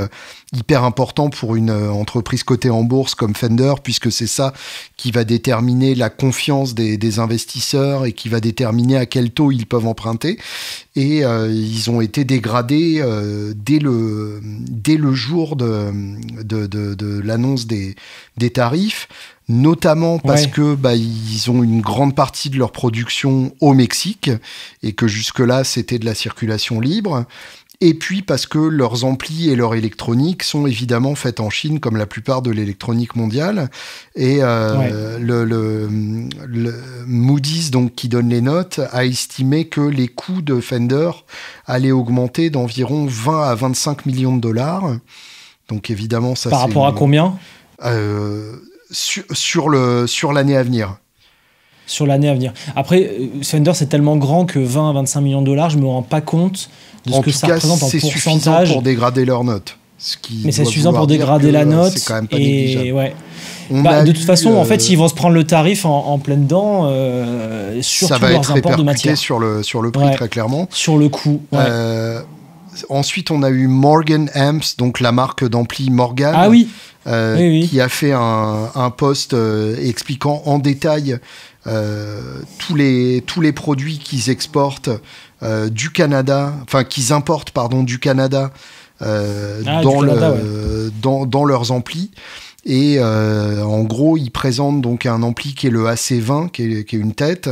hyper important pour une entreprise cotée en bourse comme Fender, puisque c'est ça qui va déterminer la confiance des investisseurs et qui va déterminer à quel taux ils peuvent emprunter. Et ils ont été dégradés dès le jour de l'annonce des tarifs, notamment parce que ils ont une grande partie de leur production au Mexique et que jusque-là c'était de la circulation libre. Et puis parce que leurs amplis et leur électronique sont évidemment faites en Chine, comme la plupart de l'électronique mondiale. Et le Moody's, donc, qui donne les notes, a estimé que les coûts de Fender allaient augmenter d'environ 20 à 25 millions de dollars. Donc évidemment, ça par rapport à combien sur l'année à venir. Sur l'année à venir. Après, Fender, c'est tellement grand que 20 à 25 millions de dollars, je ne me rends pas compte de ce que ça représente en pourcentage. C'est suffisant pour dégrader leur note. Mais c'est suffisant pour dégrader la note. C'est quand même pas négligeable. De toute façon, en fait, ils vont se prendre le tarif en pleine dent sur tous leurs imports de matière. Ça va être sur le prix, très clairement. Sur le coût, Ensuite, on a eu Morgan Amps, donc la marque d'ampli Morgan. Ah oui. Qui a fait un post expliquant en détail tous les produits qu'ils exportent du Canada, enfin qu'ils importent du Canada dans leurs amplis. Et en gros, ils présentent donc un ampli qui est le AC20, qui est une tête,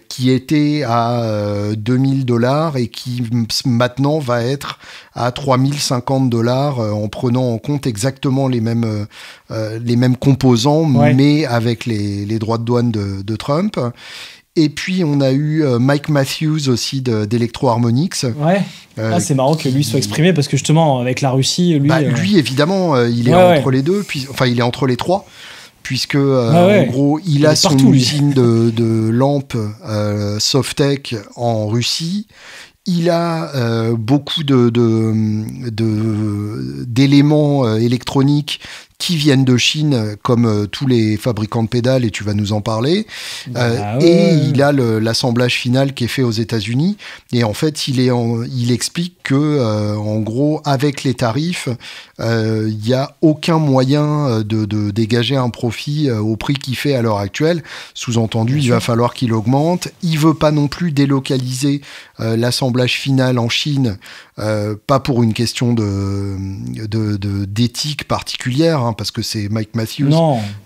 qui était à $2000 et qui maintenant va être à $3050 en prenant en compte exactement les mêmes composants, mais avec les droits de douane de Trump. Et puis, on a eu Mike Matthews aussi d'Electro Harmonix. C'est marrant que lui soit exprimé parce que justement, avec la Russie, lui évidemment, il est entre les deux, il est entre les trois, puisque en gros, il a son usine de lampes Softtech en Russie. Il a beaucoup d'éléments électroniques qui viennent de Chine, comme tous les fabricants de pédales, et tu vas nous en parler. Et il a l'assemblage final qui est fait aux États-Unis. Et en fait, il explique que, en gros, avec les tarifs, il n'y a aucun moyen de dégager un profit au prix qu'il fait à l'heure actuelle. Sous-entendu, il va falloir qu'il augmente. Il veut pas non plus délocaliser l'assemblage final en Chine, pas pour une question d'éthique particulière, parce que c'est Mike Matthews.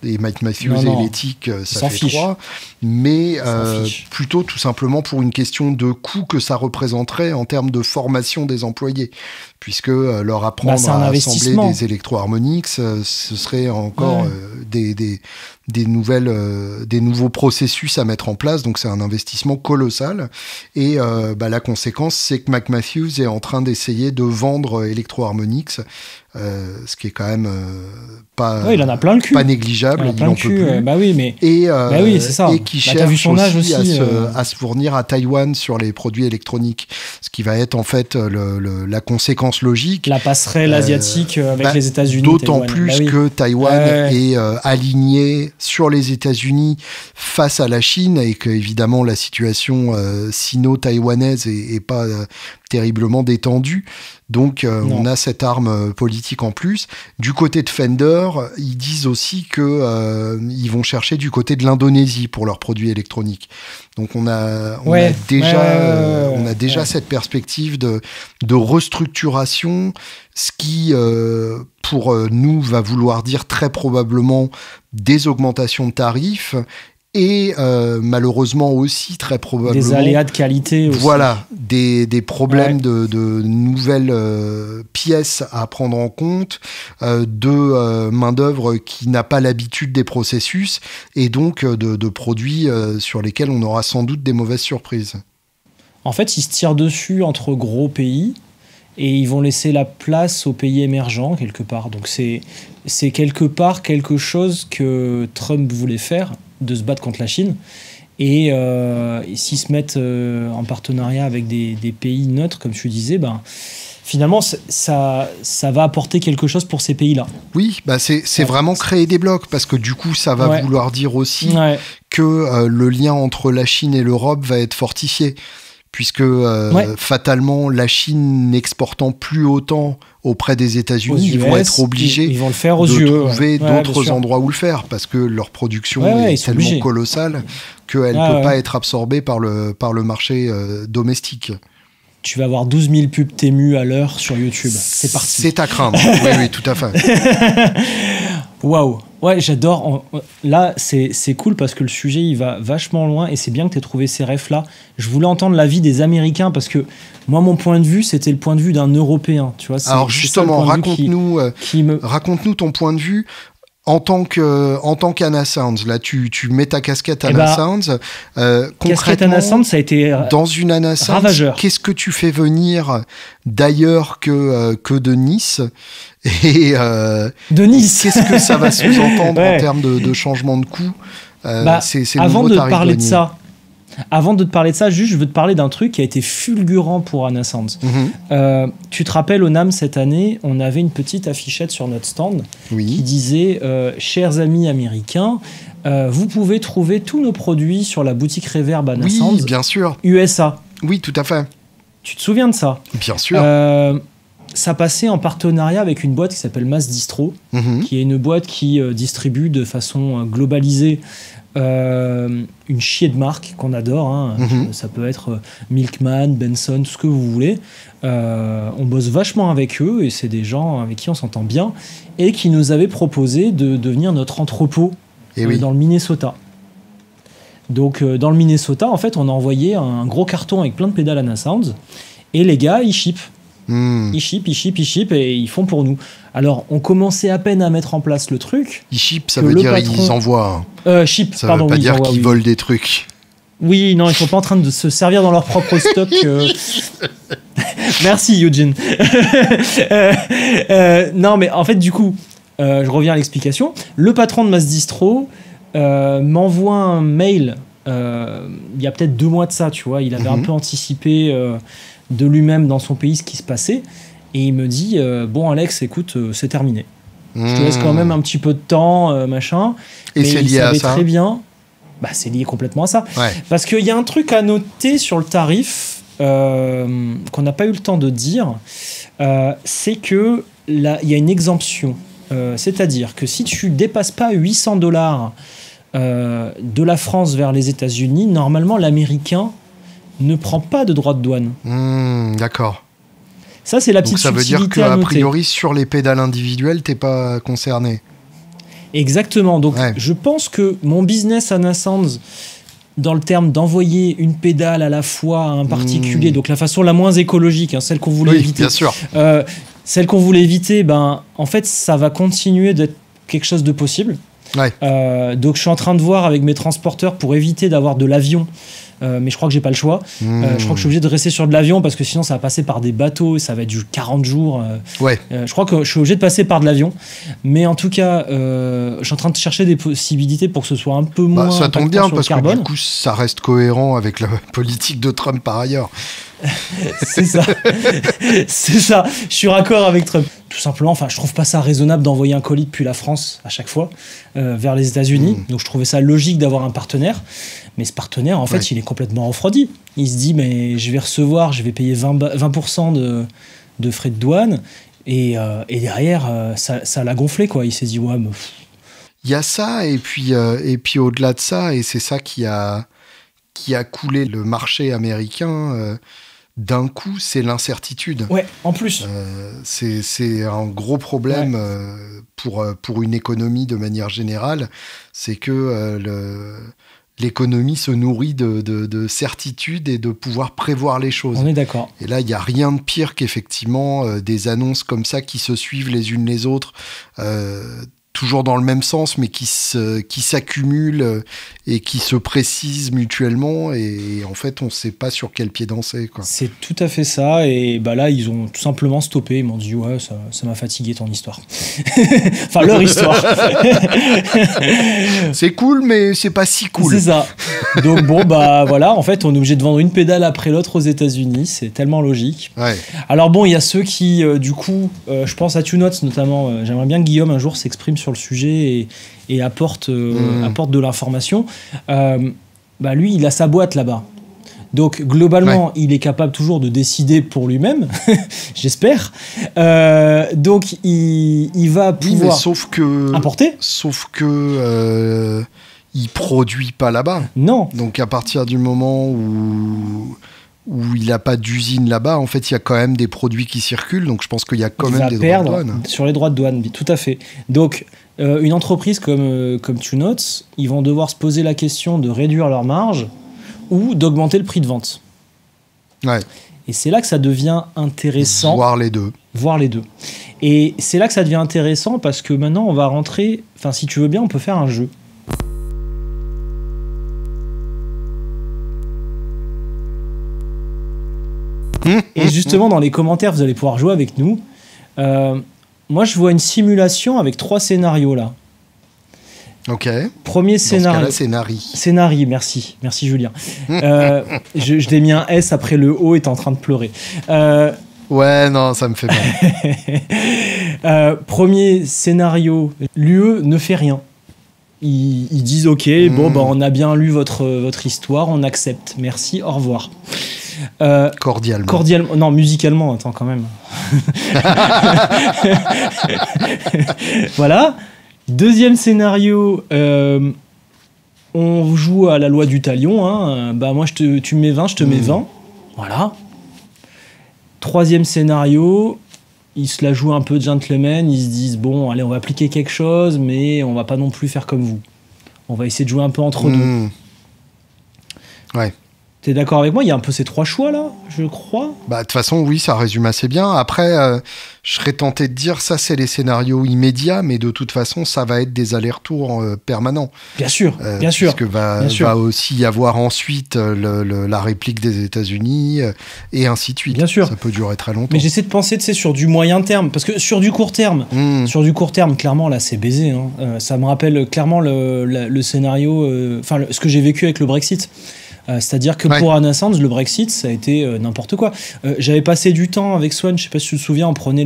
Et Mike Matthews et l'éthique, ça fait trois. Mais plutôt tout simplement pour une question de coût que ça représenterait en termes de formation des employés. Puisque leur apprendre à assembler des électro-harmoniques, ce serait encore des nouveaux processus à mettre en place. Donc c'est un investissement colossal. Et la conséquence, c'est que Mike Matthews est en train d'essayer de vendre Electro Harmonix ce qui est quand même pas, il en a plein le cul. Pas négligeable, il en peut plus. Bah oui, mais oui, c'est ça. Et qui cherche t'as vu son âge aussi, à se fournir à Taïwan sur les produits électroniques, ce qui va être en fait la conséquence logique. La passerelle asiatique avec les États-Unis. D'autant plus que Taïwan est aligné sur les États-Unis face à la Chine et que évidemment la situation sino-taïwanaise est pas terriblement détendue. Donc on a cette arme politique en plus. Du côté de Fender, ils disent aussi que ils vont chercher du côté de l'Indonésie pour leurs produits électroniques. Donc on a déjà cette perspective de restructuration, ce qui pour nous va vouloir dire très probablement des augmentations de tarifs. Et malheureusement aussi, très probablement... Des aléas de qualité aussi. Voilà, des problèmes de nouvelles pièces à prendre en compte, de main-d'œuvre qui n'a pas l'habitude des processus, et donc de produits sur lesquels on aura sans doute des mauvaises surprises. En fait, ils se tirent dessus entre gros pays, et ils vont laisser la place aux pays émergents, quelque part. Donc c'est quelque part quelque chose que Trump voulait faire, de se battre contre la Chine. Et s'ils se mettent en partenariat avec des pays neutres, comme tu disais, finalement, ça va apporter quelque chose pour ces pays-là. Oui, c'est vraiment créer des blocs, parce que du coup, ça va vouloir dire aussi que le lien entre la Chine et l'Europe va être fortifié. Puisque fatalement, la Chine n'exportant plus autant auprès des États-Unis, ils vont être obligés ils vont le faire de trouver d'autres endroits où le faire, parce que leur production est tellement colossale qu'elle ne peut pas être absorbée par le marché domestique. Tu vas avoir 12 000 pubs Temu à l'heure sur YouTube. C'est parti. C'est à craindre. oui, tout à fait. Waouh. Ouais, j'adore. Là, c'est cool parce que le sujet, il va vachement loin et c'est bien que tu aies trouvé ces refs-là. Je voulais entendre l'avis des Américains parce que moi, mon point de vue, c'était le point de vue d'un Européen. Tu vois, alors justement, raconte-nous ton point de vue. En tant qu'Anna Sounds, là, tu mets ta casquette Anna Sounds. Casquette Anna Sounds, ça a été dans une Anna Sounds, ravageur. Qu'est-ce que tu fais venir d'ailleurs que de Nice et de Nice. Qu'est-ce que ça va sous-entendre en termes de changement de coût avant de te parler de ça. Avant de te parler de ça, juste, je veux te parler d'un truc qui a été fulgurant pour Anna Sounds. Tu te rappelles, au NAMM, cette année, on avait une petite affichette sur notre stand qui disait « Chers amis américains, vous pouvez trouver tous nos produits sur la boutique Reverb Anna Sounds. » Oui, bien sûr. USA. Oui, tout à fait. Tu te souviens de ça? Bien sûr. Ça passait en partenariat avec une boîte qui s'appelle Mass Distro, qui est une boîte qui distribue de façon globalisée une chier de marque qu'on adore. Ça peut être Milkman, Benson, tout ce que vous voulez. On bosse vachement avec eux et c'est des gens avec qui on s'entend bien et qui nous avaient proposé de devenir notre entrepôt dans le Minnesota. Donc dans le Minnesota, en fait, on a envoyé un gros carton avec plein de pédales Anna Sounds et les gars, ils shippent. Ils shippent et ils font pour nous. Alors, on commençait à peine à mettre en place le truc. Ils shippent, ça veut dire ils envoient. Ship, ça pardon. Ça veut pas dire qu'ils volent des trucs. Oui, non, ils sont pas en train de se servir dans leur propre stock. Merci, Eugene. Non, mais en fait, du coup, je reviens à l'explication. Le patron de Mass Distro m'envoie un mail il y a peut-être 2 mois de ça, tu vois. Il avait un peu anticipé de lui-même dans son pays ce qui se passait. Et il me dit bon, Alex, écoute, c'est terminé. Je te laisse quand même un petit peu de temps, machin. Et c'est lié à ça. Très bien. C'est lié complètement à ça. Parce qu'il y a un truc à noter sur le tarif qu'on n'a pas eu le temps de dire. C'est que là, il y a une exemption. C'est-à-dire que si tu dépasses pas $800 de la France vers les États-Unis, normalement, l'Américain ne prend pas de droits de douane. D'accord. Ça, c'est la petite subtilité à noter. Donc ça veut dire qu'a priori, sur les pédales individuelles, t'es pas concerné. Exactement. Donc je pense que mon business Anna Sounds, dans le terme d'envoyer une pédale à la fois à un particulier, donc la façon la moins écologique, celle qu'on voulait éviter. Bien sûr. Celle qu'on voulait éviter, en fait, ça va continuer d'être quelque chose de possible. Donc je suis en train de voir avec mes transporteurs pour éviter d'avoir de l'avion. Mais je crois que j'ai pas le choix. Je crois que je suis obligé de rester sur de l'avion parce que sinon ça va passer par des bateaux et ça va être du 40 jours. Je crois que je suis obligé de passer par de l'avion. Mais en tout cas, je suis en train de chercher des possibilités pour que ce soit un peu moins. Ça tombe bien parce que du coup ça reste cohérent avec la politique de Trump par ailleurs. C'est ça. C'est ça. Je suis raccord avec Trump. Tout simplement, je trouve pas ça raisonnable d'envoyer un colis depuis la France à chaque fois vers les États-Unis. Donc je trouvais ça logique d'avoir un partenaire. Mais ce partenaire, en fait, il est complètement refroidi. Il se dit, mais je vais payer 20% de frais de douane. Et derrière, ça l'a gonflé, quoi. Il s'est dit, ouais, mais... Il y a ça, et puis au-delà de ça, et c'est ça qui a coulé le marché américain d'un coup, c'est l'incertitude. Ouais, en plus. C'est un gros problème pour une économie de manière générale. C'est que l'économie se nourrit de certitude et de pouvoir prévoir les choses. On est d'accord. Et là, il n'y a rien de pire qu'effectivement des annonces comme ça qui se suivent les unes les autres, toujours dans le même sens, mais qui s'accumulent et qui se précisent mutuellement. Et en fait, on ne sait pas sur quel pied danser, quoi. C'est tout à fait ça. Et là, ils ont tout simplement stoppé. Ils m'ont dit, ouais, ça m'a fatigué ton histoire. Enfin, leur histoire. C'est cool, mais c'est pas si cool. C'est ça. Donc voilà, en fait, on est obligé de vendre une pédale après l'autre aux États-Unis. C'est tellement logique. Ouais. Alors il y a ceux qui, du coup, je pense à TuneNotes notamment. J'aimerais bien que Guillaume un jour s'exprime sur le sujet et apporte de l'information. Lui, il a sa boîte là-bas. Donc, globalement, il est capable toujours de décider pour lui-même, j'espère. Donc, il va pouvoir importer. Sauf que il produit pas là-bas. Non. Donc, à partir du moment où il n'a pas d'usine là-bas, en fait, il y a quand même des produits qui circulent. Donc, je pense qu'il y a quand même des droits de douane. Sur les droits de douane, tout à fait. Donc, une entreprise comme TuneNotes, ils vont devoir se poser la question de réduire leur marge ou d'augmenter le prix de vente. Ouais. Et c'est là que ça devient intéressant. Voir les deux. Et c'est là que ça devient intéressant parce que maintenant, on va rentrer... Enfin, si tu veux bien, on peut faire un jeu. Et justement, dans les commentaires, vous allez pouvoir jouer avec nous. Moi, je vois une simulation avec 3 scénarios, là. Ok. Premier scénario. Dans ce cas-là, Scénario, merci. Merci, Julien. Je t'ai mis un S après le O et t'es en train de pleurer. Ouais, non, ça me fait mal. Premier scénario, l'UE ne fait rien. Ils disent, ok, on a bien lu votre histoire, on accepte. Merci, au revoir. Cordialement. Non, musicalement, attends, quand même. Voilà. Deuxième scénario, on joue à la loi du talion. Hein. Moi, tu me mets 20, je te mets 20. Voilà. Troisième scénario, ils se la jouent un peu gentleman. Ils se disent, bon, allez, on va appliquer quelque chose, mais on va pas non plus faire comme vous. On va essayer de jouer un peu entre nous. Ouais. T'es d'accord avec moi? Il y a un peu ces 3 choix là, je crois. De toute façon, oui, ça résume assez bien. Après, je serais tenté de dire ça, c'est les scénarios immédiats, mais de toute façon, ça va être des allers-retours permanents. Bien sûr, bien sûr. Parce que va aussi y avoir ensuite la réplique des États-Unis et ainsi de suite. Bien sûr. Ça peut durer très longtemps. Mais j'essaie de penser, sur du moyen terme, parce que sur du court terme, clairement là, c'est baisé. Hein. Ça me rappelle clairement le scénario, ce que j'ai vécu avec le Brexit. C'est-à-dire que pour Anna Sands, le Brexit, ça a été n'importe quoi. J'avais passé du temps avec Swan, je sais pas si tu te souviens, on prenait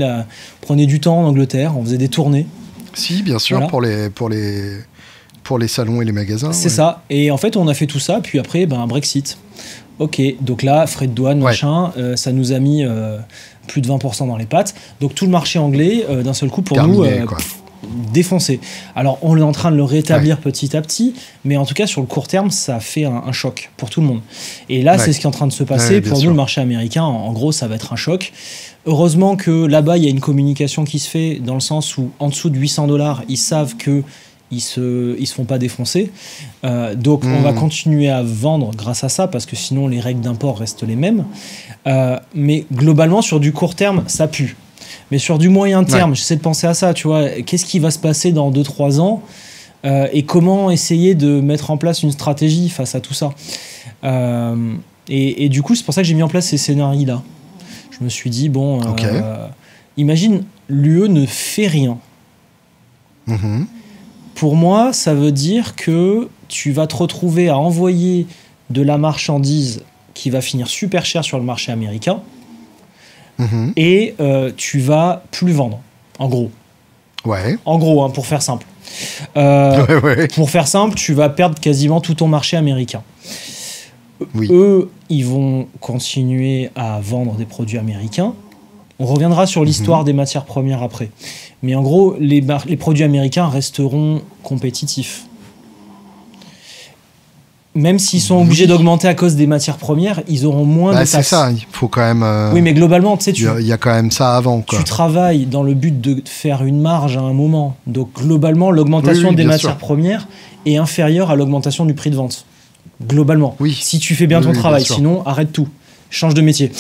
du temps en Angleterre, on faisait des tournées. Si, bien sûr, voilà. pour les salons et les magasins. C'est ça. Et en fait, on a fait tout ça, puis après, Brexit. Ok, donc là, frais de douane, machin, ça nous a mis plus de 20% dans les pattes. Donc tout le marché anglais, d'un seul coup, pour terminé, nous... défoncé. Alors on est en train de le rétablir petit à petit, mais en tout cas sur le court terme ça fait un choc pour tout le monde. Et là c'est ce qui est en train de se passer. Pour nous, le marché américain, en gros, ça va être un choc. Heureusement que là-bas il y a une communication qui se fait dans le sens où en dessous de $800 ils savent que ils se font pas défoncer. Donc on va continuer à vendre grâce à ça, parce que sinon les règles d'import restent les mêmes. Mais globalement sur du court terme ça pue. Mais sur du moyen terme, j'essaie de penser à ça, tu vois. Qu'est-ce qui va se passer dans 2-3 ans ? et comment essayer de mettre en place une stratégie face à tout ça. Et du coup, c'est pour ça que j'ai mis en place ces scénarios-là. Je me suis dit, bon, imagine, l'UE ne fait rien. Pour moi, ça veut dire que tu vas te retrouver à envoyer de la marchandise qui va finir super cher sur le marché américain et tu vas plus vendre, en gros. Ouais. En gros, pour faire simple. Pour faire simple, tu vas perdre quasiment tout ton marché américain. Oui. Eux, ils vont continuer à vendre des produits américains. On reviendra sur l'histoire des matières premières après. Mais en gros, les produits américains resteront compétitifs. Même s'ils sont obligés d'augmenter à cause des matières premières, ils auront moins de taxes. C'est ça, il faut quand même... Oui, mais globalement, tu sais... Il y a quand même ça avant, quoi. Tu travailles dans le but de faire une marge à un moment. Donc, globalement, l'augmentation des matières premières est inférieure à l'augmentation du prix de vente. Globalement. Oui. Si tu fais bien ton travail, sinon, arrête tout. Change de métier.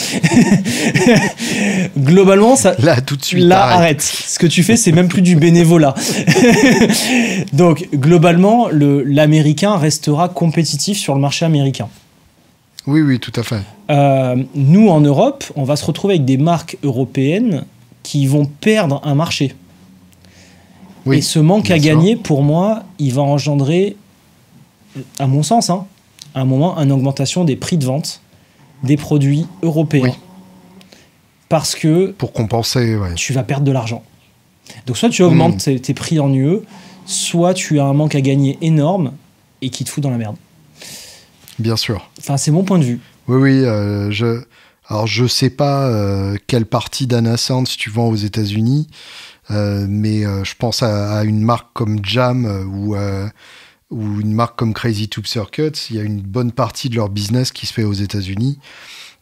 Globalement, ça. Là, tout de suite. Là, arrête. Ce que tu fais, c'est même plus du bénévolat. Donc, globalement, l'américain restera compétitif sur le marché américain. Oui, tout à fait. Nous, en Europe, on va se retrouver avec des marques européennes qui vont perdre un marché. Oui, et ce manque à gagner, pour moi, il va engendrer, à mon sens, à un moment, une augmentation des prix de vente des produits européens. Oui. Parce que... Pour compenser, tu vas perdre de l'argent. Donc, soit tu augmentes tes prix en UE, soit tu as un manque à gagner énorme et qui te fout dans la merde. Bien sûr. Enfin, c'est mon point de vue. Oui. Alors, je sais pas quelle partie d'Anna Sands tu vends aux États-Unis, mais je pense à une marque comme Jam ou une marque comme Crazy Tube Circuits. Il y a une bonne partie de leur business qui se fait aux États-Unis.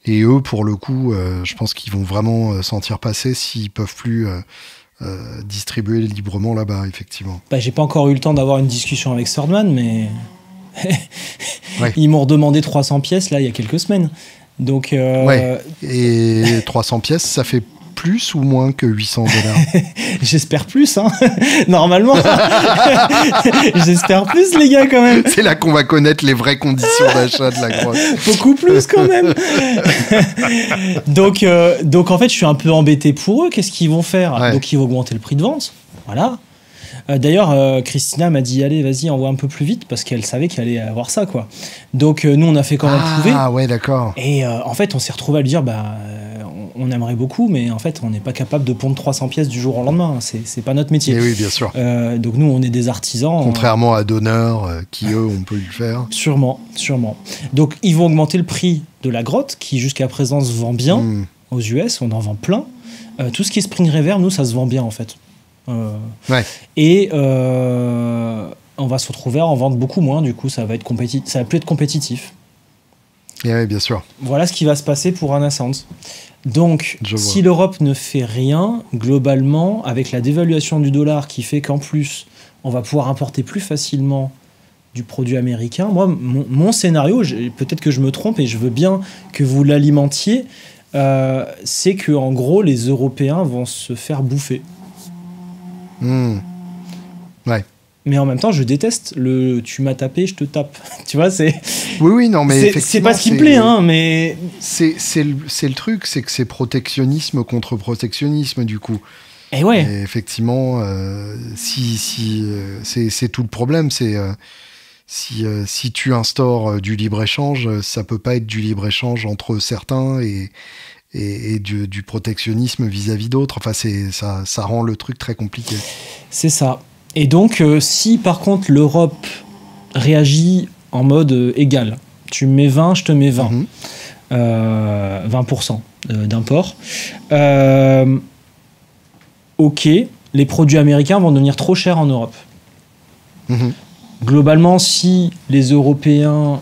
Et eux, pour le coup, je pense qu'ils vont vraiment s'en tirer passer s'ils peuvent plus distribuer librement là-bas, effectivement. J'ai pas encore eu le temps d'avoir une discussion avec Swordman, mais ils m'ont redemandé 300 pièces là il y a quelques semaines. Donc et 300 pièces, ça fait plus ou moins que $800? J'espère plus, normalement. J'espère plus, les gars, quand même. C'est là qu'on va connaître les vraies conditions d'achat de la grotte. Beaucoup plus, quand même. Donc, en fait, je suis un peu embêté pour eux. Qu'est-ce qu'ils vont faire? Donc, ils vont augmenter le prix de vente. Voilà. D'ailleurs, Christina m'a dit, allez, vas-y, envoie un peu plus vite, parce qu'elle savait qu'il allait avoir ça, quoi. Donc, nous, on a fait quand même trouver. Ah, ouais, d'accord. Et en fait, on s'est retrouvé à lui dire, on aimerait beaucoup, mais en fait, on n'est pas capable de pondre 300 pièces du jour au lendemain. C'est pas notre métier. Et oui, bien sûr. Donc nous, on est des artisans. Contrairement à Donner, qui eux, on peut le faire. Sûrement. Donc ils vont augmenter le prix de la grotte, qui jusqu'à présent se vend bien aux US. On en vend plein. Tout ce qui est Spring Reverb, nous, ça se vend bien en fait. Et on va se retrouver à en vendre beaucoup moins. Du coup, ça va plus être compétitif. Et oui, bien sûr. Voilà ce qui va se passer pour Anna Sands. Donc, si l'Europe ne fait rien, globalement, avec la dévaluation du dollar qui fait qu'en plus, on va pouvoir importer plus facilement du produit américain, moi, mon scénario, peut-être que je me trompe et je veux bien que vous l'alimentiez, c'est que en gros, les Européens vont se faire bouffer. Ouais. Mais en même temps, je déteste tu m'as tapé, je te tape. Tu vois, c'est. Oui, non, mais effectivement. C'est pas ce qui me plaît, mais. C'est le truc, c'est que c'est protectionnisme contre protectionnisme, du coup. Et ouais. Et effectivement, c'est tout le problème. C'est si tu instaures du libre-échange, ça peut pas être du libre-échange entre certains et du protectionnisme vis-à-vis d'autres. Enfin, ça rend le truc très compliqué. C'est ça. Et donc, si par contre l'Europe réagit en mode égal, tu me mets 20, je te mets 20, 20% d'import, ok, les produits américains vont devenir trop chers en Europe. Globalement, si les Européens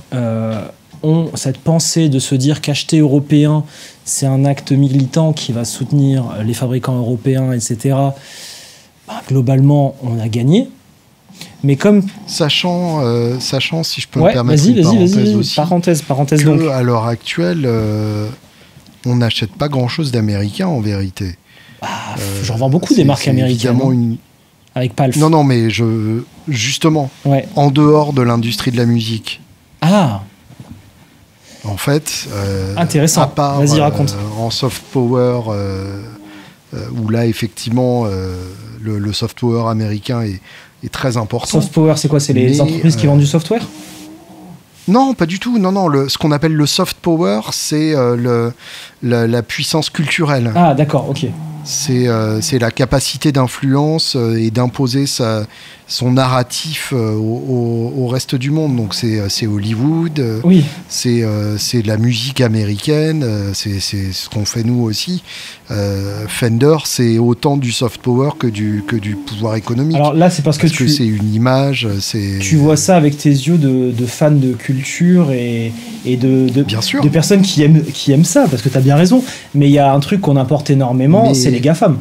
ont cette pensée de se dire qu'acheter européen, c'est un acte militant qui va soutenir les fabricants européens, etc., globalement, on a gagné. Mais comme... Sachant, si je peux me permettre une parenthèse aussi, parenthèse que donc. À l'heure actuelle, on n'achète pas grand-chose d'américain, en vérité. J'en vends beaucoup des marques américaines. avec Palf. Non, mais justement, en dehors de l'industrie de la musique. Ah. En fait, intéressant. À part, vas-y, raconte. En soft power, où là, effectivement, le soft power américain est très important. Soft power, c'est quoi? C'est les entreprises qui vendent du software? Non, pas du tout. Non. Ce qu'on appelle le soft power, c'est la puissance culturelle. Ah, d'accord, ok. C'est la capacité d'influence et d'imposer son narratif au reste du monde. Donc c'est Hollywood, oui. C'est la musique américaine, c'est ce qu'on fait nous aussi. Fender, c'est autant du soft power que du pouvoir économique. Alors là, c'est parce que c'est une image. Tu vois ça avec tes yeux de fan de culture et de personnes qui aiment ça, parce que tu as bien raison. Mais il y a un truc qu'on importe énormément, c'est les GAFAM.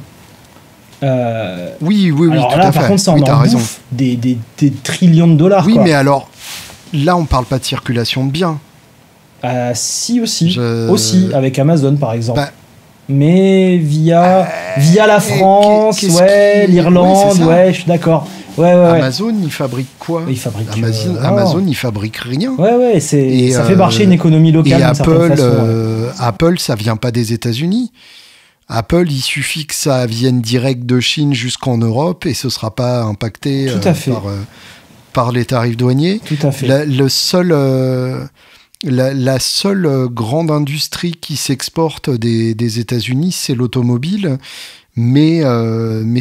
Oui, alors tout là, à fait. Par contre, ça en bouffe des trillions de dollars. Oui, quoi. mais alors, là, on parle pas de circulation de biens. Si, aussi. Aussi, avec Amazon, par exemple. Mais via la France, l'Irlande, je suis d'accord. Amazon, il fabrique quoi? Il fabrique Amazon, il fabrique rien. Ça fait marcher une économie locale. Et Apple, ça vient pas des États-Unis. Apple, il suffit que ça vienne direct de Chine jusqu'en Europe et ce sera pas impacté par les tarifs douaniers. Tout à fait. La seule grande industrie qui s'exporte des États-Unis, c'est l'automobile. Mais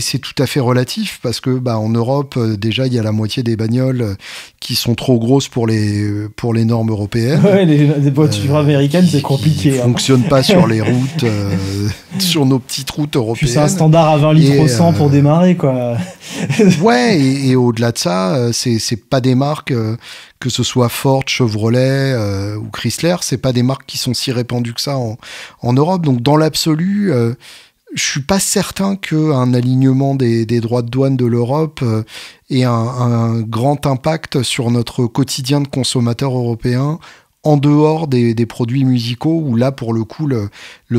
c'est tout à fait relatif parce que en Europe déjà il y a la moitié des bagnoles qui sont trop grosses pour les normes européennes. Les voitures américaines c'est compliqué. Ils fonctionnent pas sur les routes, sur nos petites routes européennes. Puis c'est un standard à 20 litres au 100 pour démarrer quoi. et au-delà de ça, c'est pas des marques que ce soit Ford, Chevrolet ou Chrysler, c'est pas des marques qui sont si répandues que ça en Europe. Donc dans l'absolu. Je suis pas certain qu'un alignement des droits de douane de l'Europe ait un grand impact sur notre quotidien de consommateur européen en dehors des produits musicaux où là pour le coup le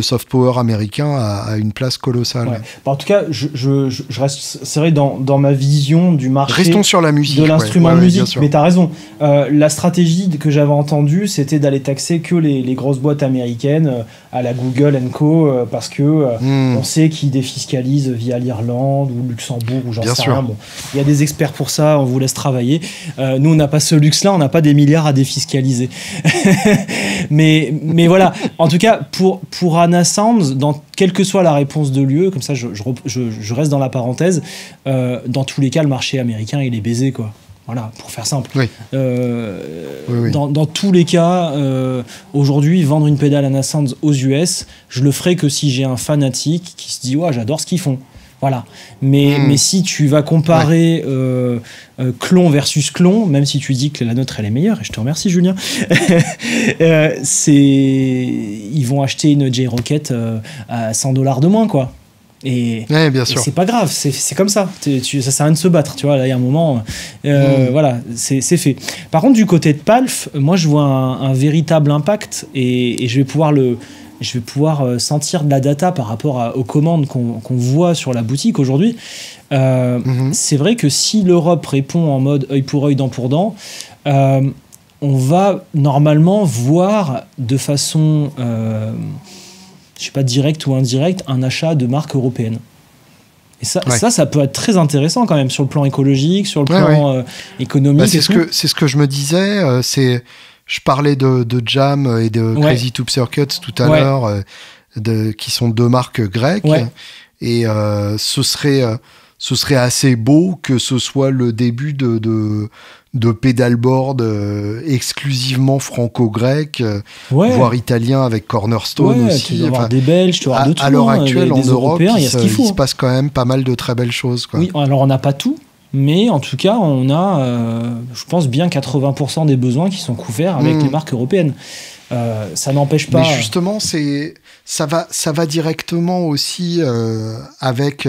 soft power américain a une place colossale. En tout cas je reste serré dans ma vision du marché. Restons sur la musique, de l'instrument de musique, mais t'as raison. La stratégie que j'avais entendue c'était d'aller taxer que les grosses boîtes américaines à la Google & Co parce que on sait qu'ils défiscalisent via l'Irlande ou Luxembourg ou j'en sais rien. Bon, il y a des experts pour ça, on vous laisse travailler. Nous on n'a pas ce luxe là, on n'a pas des milliards à défiscaliser. mais voilà, en tout cas pour Anna Sounds, quelle que soit la réponse de l'UE, comme ça je reste dans la parenthèse, dans tous les cas le marché américain il est baisé quoi. Voilà, pour faire simple. Oui. Dans tous les cas, aujourd'hui, vendre une pédale Anna Sounds aux US, je le ferai que si j'ai un fanatique qui se dit « Ouais, j'adore ce qu'ils font ». Voilà. Mais si tu vas comparer clon versus clon, même si tu dis que la nôtre elle est meilleure, et je te remercie Julien, ils vont acheter une J-Rocket à $100 de moins quoi. Et bien sûr. Et c'est pas grave, c'est comme ça. Ça sert à rien de se battre, tu vois. Là, il y a un moment, voilà, c'est fait. Par contre, du côté de Palf, moi, je vois un véritable impact et je vais pouvoir sentir de la data par rapport aux commandes qu'on voit sur la boutique aujourd'hui. C'est vrai que si l'Europe répond en mode œil pour œil, dent pour dent, on va normalement voir de façon... je sais pas, direct ou indirect, un achat de marques européennes. Et ça peut être très intéressant quand même sur le plan écologique, sur le plan économique. C'est ce que je me disais. Je parlais de Jam et de Crazy Tube Circuits tout à l'heure, qui sont deux marques grecques. Et ce serait assez beau que ce soit le début de pédalboard exclusivement franco-grec, voire italien avec Cornerstone aussi. Tu dois avoir des Belges, tu dois avoir de tout. À l'heure actuelle, en Europe, il se passe quand même pas mal de très belles choses. Quoi. Oui, alors on n'a pas tout, mais en tout cas, on a, je pense, bien 80% des besoins qui sont couverts avec les marques européennes. Ça n'empêche pas... Mais justement, ça va directement aussi avec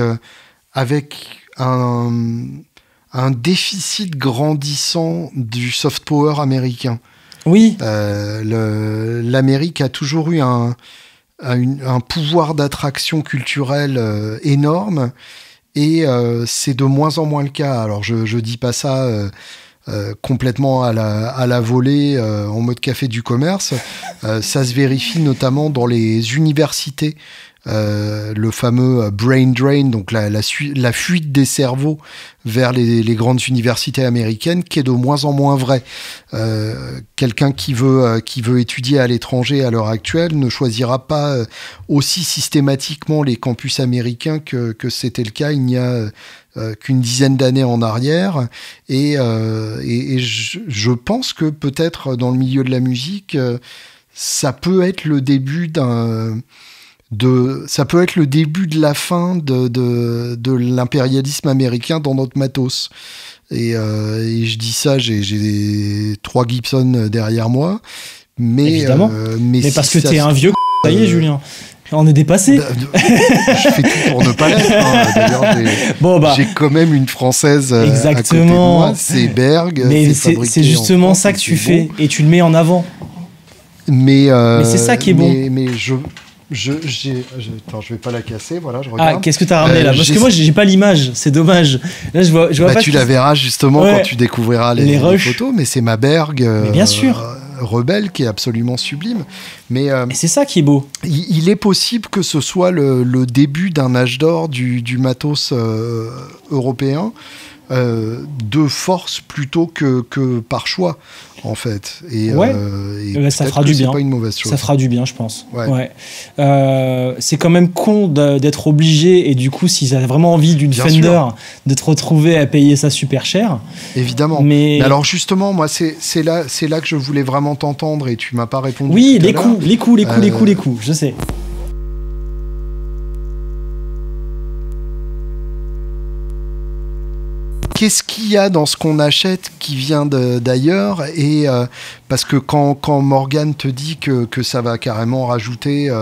un déficit grandissant du soft power américain. Oui. L'Amérique a toujours eu un pouvoir d'attraction culturelle énorme et c'est de moins en moins le cas. Alors je dis pas ça complètement à la volée en mode café du commerce. Ça se vérifie notamment dans les universités. Le fameux brain drain, donc la fuite des cerveaux vers les grandes universités américaines, qui est de moins en moins vrai. Quelqu'un qui veut étudier à l'étranger à l'heure actuelle ne choisira pas aussi systématiquement les campus américains que c'était le cas il n'y a qu'une dizaine d'années en arrière. Et je pense que peut-être dans le milieu de la musique, ça peut être le début ça peut être le début de la fin de l'impérialisme américain dans notre matos. Et je dis ça, j'ai 3 Gibson derrière moi. Mais, évidemment. Mais si parce que t'es un vieux ça y est, Julien. On est dépassé. Je fais tout pour ne pas l'être. D'ailleurs, j'ai quand même une Française exactement. À côté de moi. C'est Berg. Mais c'est justement ça que tu fais. Et tu le mets en avant. Mais c'est ça qui est bon. Mais attends, je vais pas la casser, voilà, je regarde. Ah, qu'est-ce que t'as ramené là? Parce que moi, j'ai pas l'image, c'est dommage. Là, je vois pas. Tu la verras justement quand tu découvriras les photos, mais c'est ma Berg. Mais bien sûr. Rebelle qui est absolument sublime. Mais c'est ça qui est beau. Il est possible que ce soit le début d'un âge d'or du matos européen. De force plutôt que par choix en fait et ça fera du bien. Pas une mauvaise chose. Ça fera du bien, je pense. Ouais. C'est quand même con d'être obligé, et du coup si t'as vraiment envie d'une Fender, de te retrouver à payer ça super cher, évidemment. Mais alors justement, moi c'est là que je voulais vraiment t'entendre et tu m'as pas répondu. Oui, les coups, je sais. Qu'est-ce qu'il y a dans ce qu'on achète qui vient d'ailleurs? Et parce que quand Morgane te dit que ça va carrément rajouter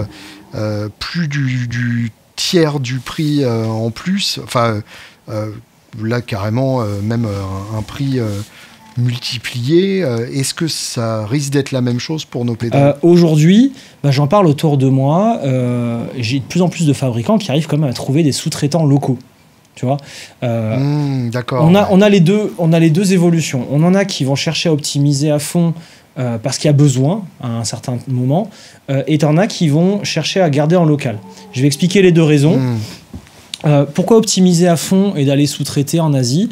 plus du tiers du prix en plus, enfin là carrément même un prix multiplié, est-ce que ça risque d'être la même chose pour nos pédales? Aujourd'hui, j'en parle autour de moi, j'ai de plus en plus de fabricants qui arrivent quand même à trouver des sous-traitants locaux. Tu vois, d'accord. On a les deux évolutions. On en a qui vont chercher à optimiser à fond parce qu'il y a besoin à un certain moment, et t'en as qui vont chercher à garder en local. Je vais expliquer les deux raisons. Pourquoi optimiser à fond et d'aller sous-traiter en Asie?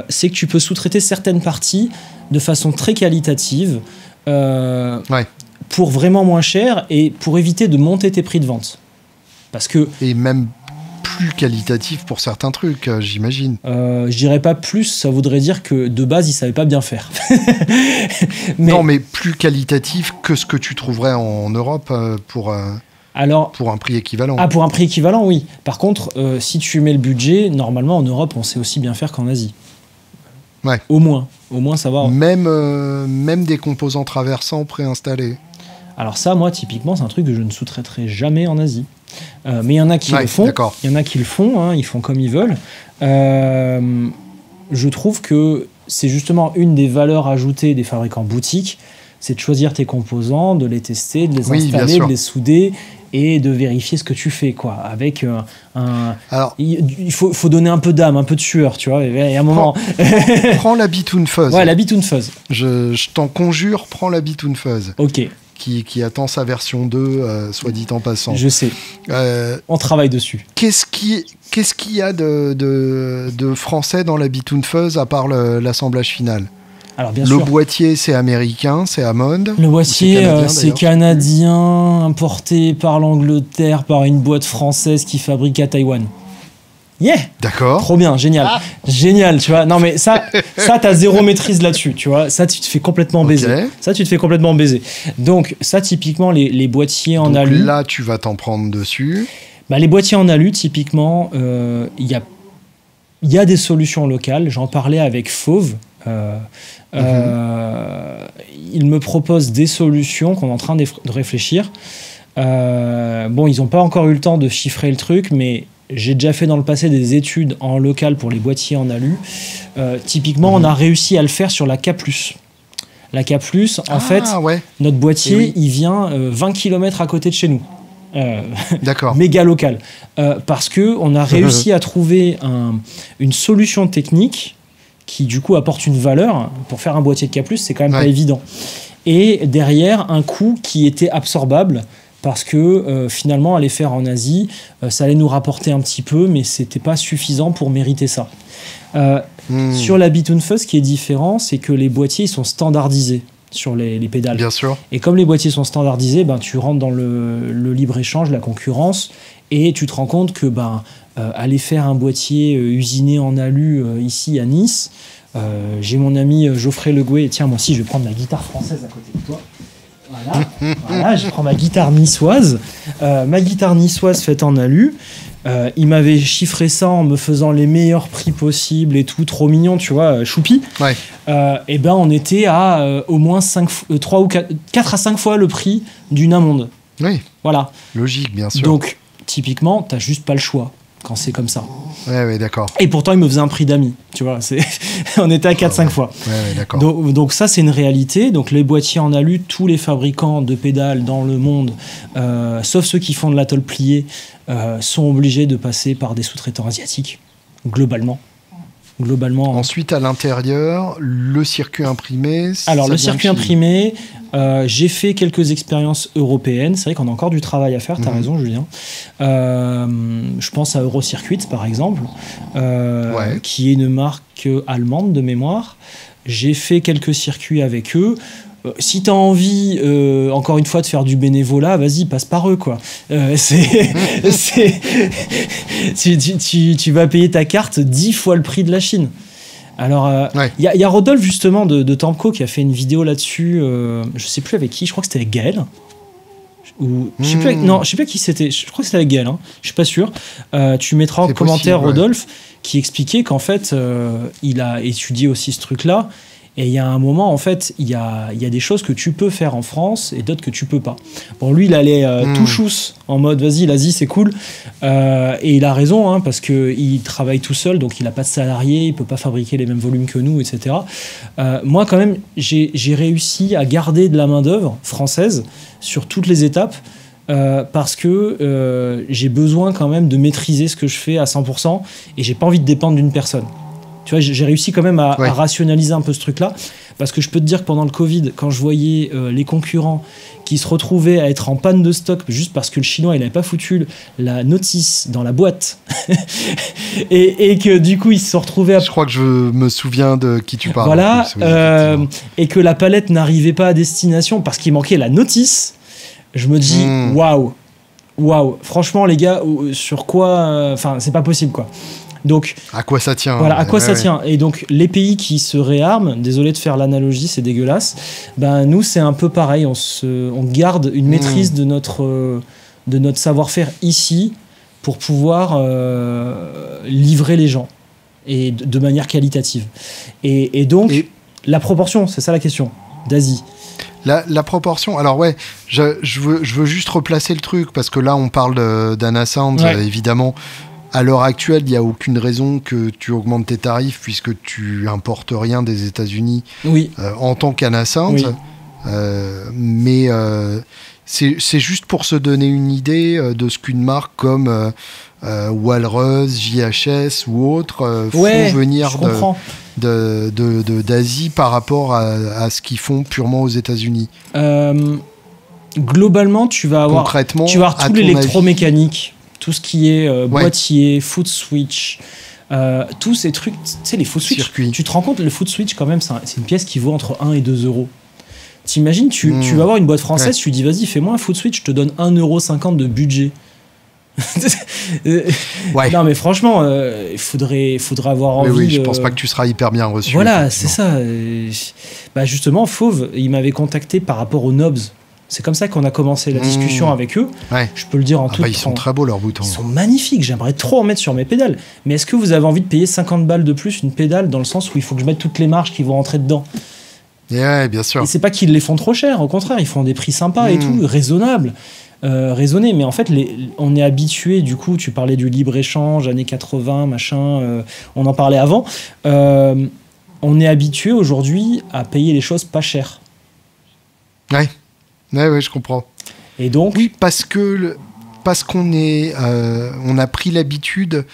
C'est que tu peux sous-traiter certaines parties de façon très qualitative pour vraiment moins cher et pour éviter de monter tes prix de vente. Parce que et même plus qualitatif pour certains trucs, j'imagine. Je dirais pas plus, ça voudrait dire que de base, ils savaient pas bien faire. Non, mais plus qualitatif que ce que tu trouverais en Europe pour un prix équivalent. Ah, pour un prix équivalent, oui. Par contre, si tu mets le budget, normalement, en Europe, on sait aussi bien faire qu'en Asie. Ouais. Au moins, ça va. Même des composants traversants préinstallés. Alors ça, moi, typiquement, c'est un truc que je ne sous-traiterai jamais en Asie. Mais il y en a qui le font. Il y en a qui le font, ils font comme ils veulent. Je trouve que c'est justement une des valeurs ajoutées des fabricants boutiques, c'est de choisir tes composants, de les tester, de les installer, de les souder et de vérifier ce que tu fais, quoi. Avec Alors, il faut donner un peu d'âme, un peu de sueur, tu vois. Et à un moment, prends la Bitoon Fuzz. Ouais, la Bitoon Fuzz. Je t'en conjure, prends la Bitoon Fuzz. Ok. Qui attend sa version 2, soit dit en passant. Je sais. On travaille dessus. Qu'est-ce qu'il y a de français dans la Bitoon Fuzz à part l'assemblage final? Alors, bien sûr. Le boîtier, c'est américain, c'est Hammond. Le boîtier, c'est canadien, importé par l'Angleterre, par une boîte française qui fabrique à Taïwan. Yeah! D'accord. Trop bien, génial. Génial, tu vois. Non, mais ça t'as zéro maîtrise là-dessus, tu vois. Ça, tu te fais complètement baiser. Donc, ça, typiquement, les boîtiers en alu. Là, tu vas t'en prendre dessus. Les boîtiers en alu, typiquement, il y a des solutions locales. J'en parlais avec Fauve. Il me propose des solutions qu'on est en train de réfléchir. Bon, ils n'ont pas encore eu le temps de chiffrer le truc, mais j'ai déjà fait dans le passé des études en local pour les boîtiers en alu. Typiquement, on a réussi à le faire sur la K+. La K+, en fait, notre boîtier, il vient 20 km à côté de chez nous. D'accord. méga local. Parce qu'on a réussi à trouver une solution technique qui, du coup, apporte une valeur. Pour faire un boîtier de K+, c'est quand même pas évident. Et derrière, un coût qui était absorbable parce que finalement, aller faire en Asie, ça allait nous rapporter un petit peu, mais c'était pas suffisant pour mériter ça. Sur la Bitoon Fuzz, ce qui est différent, c'est que les boîtiers ils sont standardisés sur les pédales. Bien sûr. Et comme les boîtiers sont standardisés, tu rentres dans le libre-échange, la concurrence, et tu te rends compte que aller faire un boîtier usiné en alu ici à Nice, j'ai mon ami Geoffrey Legouet, tiens, moi aussi je vais prendre ma guitare française à côté de toi. Voilà, je prends ma guitare niçoise. Ma guitare niçoise faite en alu. Il m'avait chiffré ça en me faisant les meilleurs prix possibles et tout, trop mignon, tu vois, choupi. Ouais. Et on était à au moins 4 à 5 fois le prix d'une Amonde. Oui. Voilà. Logique, bien sûr. Donc, typiquement, t'as juste pas le choix quand c'est comme ça. Ouais, d'accord. Et pourtant, il me faisait un prix d'amis, tu vois. On était à 4-5 fois. Ouais, d'accord. Donc ça, c'est une réalité. Donc les boîtiers en alu, tous les fabricants de pédales dans le monde, sauf ceux qui font de la tôle pliée, sont obligés de passer par des sous-traitants asiatiques, globalement. Ensuite, à l'intérieur, le circuit imprimé. Alors, le circuit imprimé, j'ai fait quelques expériences européennes. C'est vrai qu'on a encore du travail à faire, tu as raison, Julien. Je pense à Eurocircuit, par exemple, qui est une marque allemande de mémoire. J'ai fait quelques circuits avec eux. Si tu as envie, encore une fois, de faire du bénévolat, vas-y, passe par eux, quoi. Tu vas payer ta carte 10 fois le prix de la Chine. Alors, y a Rodolphe, justement, de Tempco, qui a fait une vidéo là-dessus. Je sais plus avec qui, je crois que c'était avec Gaël. Je sais plus avec qui c'était. Je crois que c'était avec Gaël, hein. Je suis pas sûr. Tu mettras en commentaire Rodolphe, qui expliquait qu'en fait, il a étudié aussi ce truc-là. Et il y a un moment, en fait, il y a des choses que tu peux faire en France et d'autres que tu peux pas. Bon, lui, il allait tout chousse, en mode, vas-y, l'Asie, c'est cool. Et il a raison, hein, parce qu'il travaille tout seul, donc il n'a pas de salarié, il peut pas fabriquer les mêmes volumes que nous, etc. Moi, quand même, j'ai réussi à garder de la main-d'œuvre française sur toutes les étapes. Parce que j'ai besoin quand même de maîtriser ce que je fais à 100% et j'ai pas envie de dépendre d'une personne. Tu vois, j'ai réussi quand même à rationaliser un peu ce truc-là, parce que je peux te dire que pendant le Covid, quand je voyais les concurrents qui se retrouvaient à être en panne de stock juste parce que le chinois il n'avait pas foutu la notice dans la boîte et que du coup ils se sont retrouvés à... Je crois que je me souviens de qui tu parles. Voilà, et que la palette n'arrivait pas à destination parce qu'il manquait la notice, je me dis waouh, franchement les gars, sur quoi... Enfin, c'est pas possible, quoi. Donc, à quoi ça tient? Voilà, à quoi ça tient. Et donc, les pays qui se réarment, désolé de faire l'analogie, c'est dégueulasse, nous, c'est un peu pareil. On garde une maîtrise de notre savoir-faire ici pour pouvoir livrer les gens et de manière qualitative. Et donc, la proportion, c'est ça la question, d'Asie. La proportion, alors je veux juste replacer le truc, parce que là, on parle d'Anasound, évidemment. À l'heure actuelle, il n'y a aucune raison que tu augmentes tes tarifs puisque tu importes rien des États-Unis en tant qu'Anasound. Mais c'est juste pour se donner une idée de ce qu'une marque comme Walrus, JHS ou autre font venir d'Asie par rapport à ce qu'ils font purement aux États-Unis. Globalement, tu vas avoir tout l'électromécanique. Tout ce qui est boîtier, foot switch, tous ces trucs, tu sais, les foot switch, tu te rends compte, le foot switch, quand même, c'est une pièce qui vaut entre 1 et 2 euros. T'imagines, tu vas avoir une boîte française, tu dis, vas-y, fais-moi un foot switch, je te donne 1,50 € de budget. Non, mais franchement, il faudrait avoir envie. Oui, je pense pas que tu seras hyper bien reçu. Voilà, c'est ça. Justement, Fauve, il m'avait contacté par rapport aux knobs. C'est comme ça qu'on a commencé la discussion avec eux. Je peux le dire en tout. Ils sont très beaux, leurs boutons. Ils sont magnifiques. J'aimerais trop en mettre sur mes pédales. Mais est-ce que vous avez envie de payer 50 balles de plus une pédale, dans le sens où il faut que je mette toutes les marges qui vont rentrer dedans? Bien sûr. Et c'est pas qu'ils les font trop cher. Au contraire, ils font des prix sympas et tout, raisonnables. Raisonnés. Mais en fait, on est habitué, du coup, tu parlais du libre-échange, années 80, machin, on en parlait avant. On est habitué aujourd'hui à payer les choses pas chères. Ouais, je comprends. Et donc, oui, parce que parce on a pris l'habitude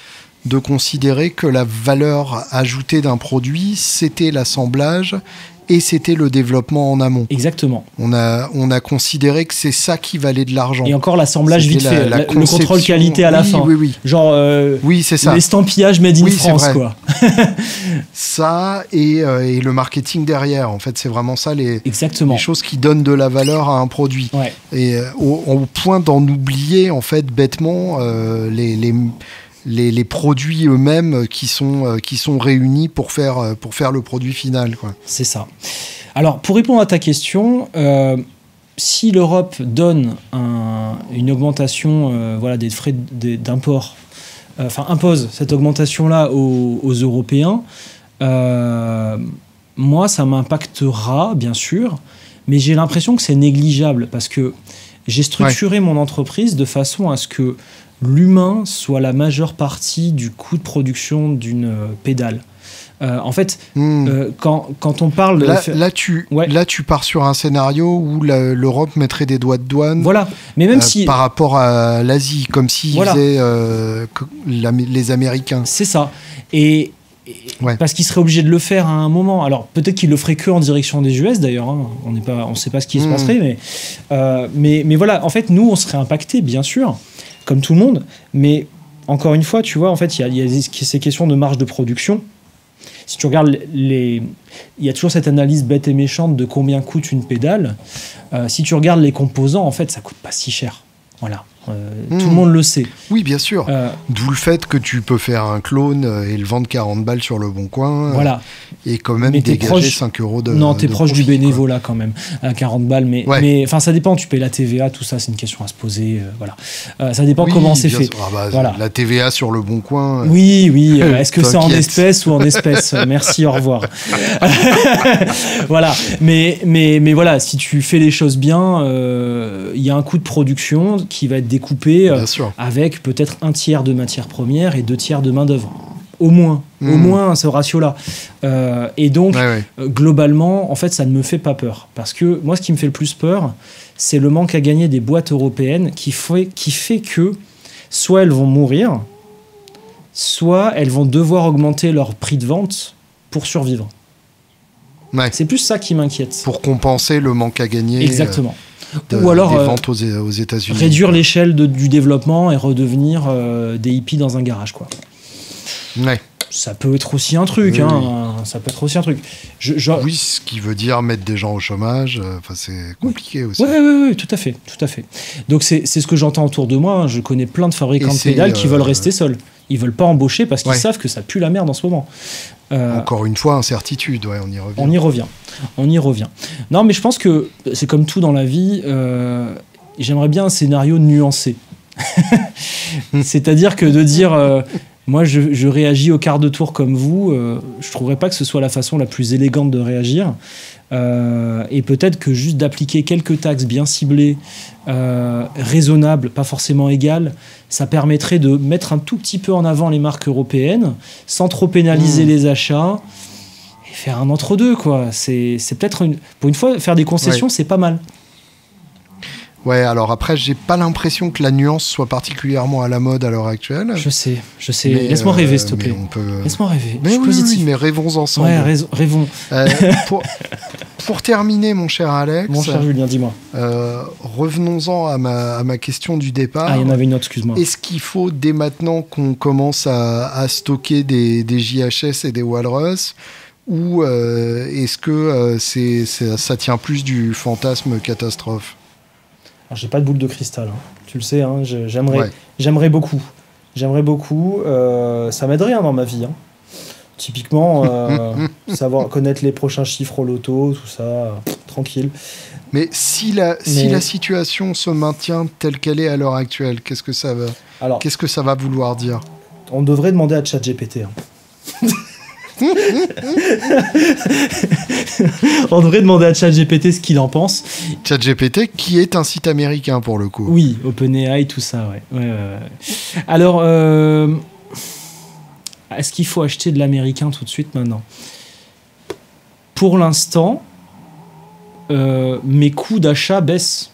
de considérer que la valeur ajoutée d'un produit, c'était l'assemblage et c'était le développement en amont. Exactement. On a considéré que c'est ça qui valait de l'argent. Et encore l'assemblage vite fait, le contrôle qualité à la fin. Oui. Genre oui, c'est ça. L'estampillage made in France, quoi. Ça et le marketing derrière. En fait, c'est vraiment ça les choses qui donnent de la valeur à un produit. Ouais. Et au point d'en oublier, en fait, bêtement, les produits eux-mêmes qui sont réunis pour faire le produit final, quoi. C'est ça. Alors, pour répondre à ta question, si l'Europe donne une augmentation des frais d'import, impose cette augmentation-là aux Européens, moi, ça m'impactera, bien sûr, mais j'ai l'impression que c'est négligeable parce que j'ai structuré mon entreprise de façon à ce que l'humain soit la majeure partie du coût de production d'une pédale. En fait, quand on parle... Là, tu pars sur un scénario où l'Europe mettrait des droits de douane, voilà. Mais même si... par rapport à l'Asie, comme s'ils faisaient les Américains. C'est ça. Et parce qu'ils seraient obligés de le faire à un moment. Alors, peut-être qu'ils le feraient que en direction des US, d'ailleurs. Hein. On ne sait pas ce qui se passerait. Mais voilà, en fait, nous, on serait impactés, bien sûr, comme tout le monde, mais encore une fois, tu vois, en fait, il y a ces questions de marge de production. Si tu regardes il y a toujours cette analyse bête et méchante de combien coûte une pédale. Si tu regardes les composants, en fait, ça coûte pas si cher. Voilà. Tout le monde le sait. Oui, bien sûr. D'où le fait que tu peux faire un clone et le vendre 40 balles sur le bon coin. Voilà. Et quand même dégager 5 euros de Non, t'es proche profit, du bénévolat quand même, à 40 balles. Mais ça dépend, tu payes la TVA, tout ça, c'est une question à se poser. Voilà. Ça dépend comment c'est fait. Voilà. La TVA sur le bon coin. Oui. Est-ce que c'est en espèces ou en espèces? Merci, au revoir. Voilà. Mais voilà, si tu fais les choses bien, il y a un coût de production qui va être découpé avec peut-être 1/3 de matières premières et 2/3 de main-d'œuvre. Au moins ce ratio-là. Et donc, globalement, en fait, ça ne me fait pas peur. Parce que moi, ce qui me fait le plus peur, c'est le manque à gagner des boîtes européennes qui fait que soit elles vont mourir, soit elles vont devoir augmenter leur prix de vente pour survivre. C'est plus ça qui m'inquiète. Pour compenser le manque à gagner. Exactement. Ou alors des ventes aux États-Unis. Réduire l'échelle du développement et redevenir des hippies dans un garage, quoi. Ça peut être aussi un truc. Ça peut être aussi un truc. Oui, ce qui veut dire mettre des gens au chômage. C'est compliqué aussi. Oui, tout à fait. Donc c'est ce que j'entends autour de moi. Je connais plein de fabricants de pédales qui veulent rester seuls. Ils veulent pas embaucher parce qu'ils savent que ça pue la merde en ce moment. Encore une fois, incertitude. On y revient. Non, mais je pense que c'est comme tout dans la vie. J'aimerais bien un scénario nuancé. C'est-à-dire que de dire... moi, je réagis au quart de tour comme vous. Je trouverais pas que ce soit la façon la plus élégante de réagir. Et peut-être que juste d'appliquer quelques taxes bien ciblées, raisonnables, pas forcément égales, ça permettrait de mettre un tout petit peu en avant les marques européennes, sans trop pénaliser les achats, et faire un entre-deux, quoi. C'est peut-être pour une fois, faire des concessions, c'est pas mal. Ouais, alors après, j'ai pas l'impression que la nuance soit particulièrement à la mode à l'heure actuelle. Je sais. Laisse-moi rêver, s'il te plaît. Laisse-moi rêver. Mais oui, mais rêvons ensemble. Ouais, rêvons. Pour terminer, mon cher Alex. Mon cher Julien, dis-moi. Revenons-en à ma question du départ. Il y en avait une autre, excuse-moi. Est-ce qu'il faut, dès maintenant, qu'on commence à stocker des JHS et des Walrus, ou est-ce que ça tient plus du fantasme catastrophe? Alors, j'ai pas de boule de cristal, hein. Tu le sais, hein, j'aimerais beaucoup. Ça m'aiderait dans ma vie. Hein. Typiquement, savoir connaître les prochains chiffres au loto, tout ça, tranquille. Mais si la situation se maintient telle qu'elle est à l'heure actuelle, qu'est-ce que ça va vouloir dire? On devrait demander à ChatGPT. Hein. On devrait demander à ChatGPT ce qu'il en pense. ChatGPT qui est un site américain pour le coup. Oui, OpenAI, tout ça, ouais. Alors, est-ce qu'il faut acheter de l'américain tout de suite maintenant? Pour l'instant, mes coûts d'achat baissent.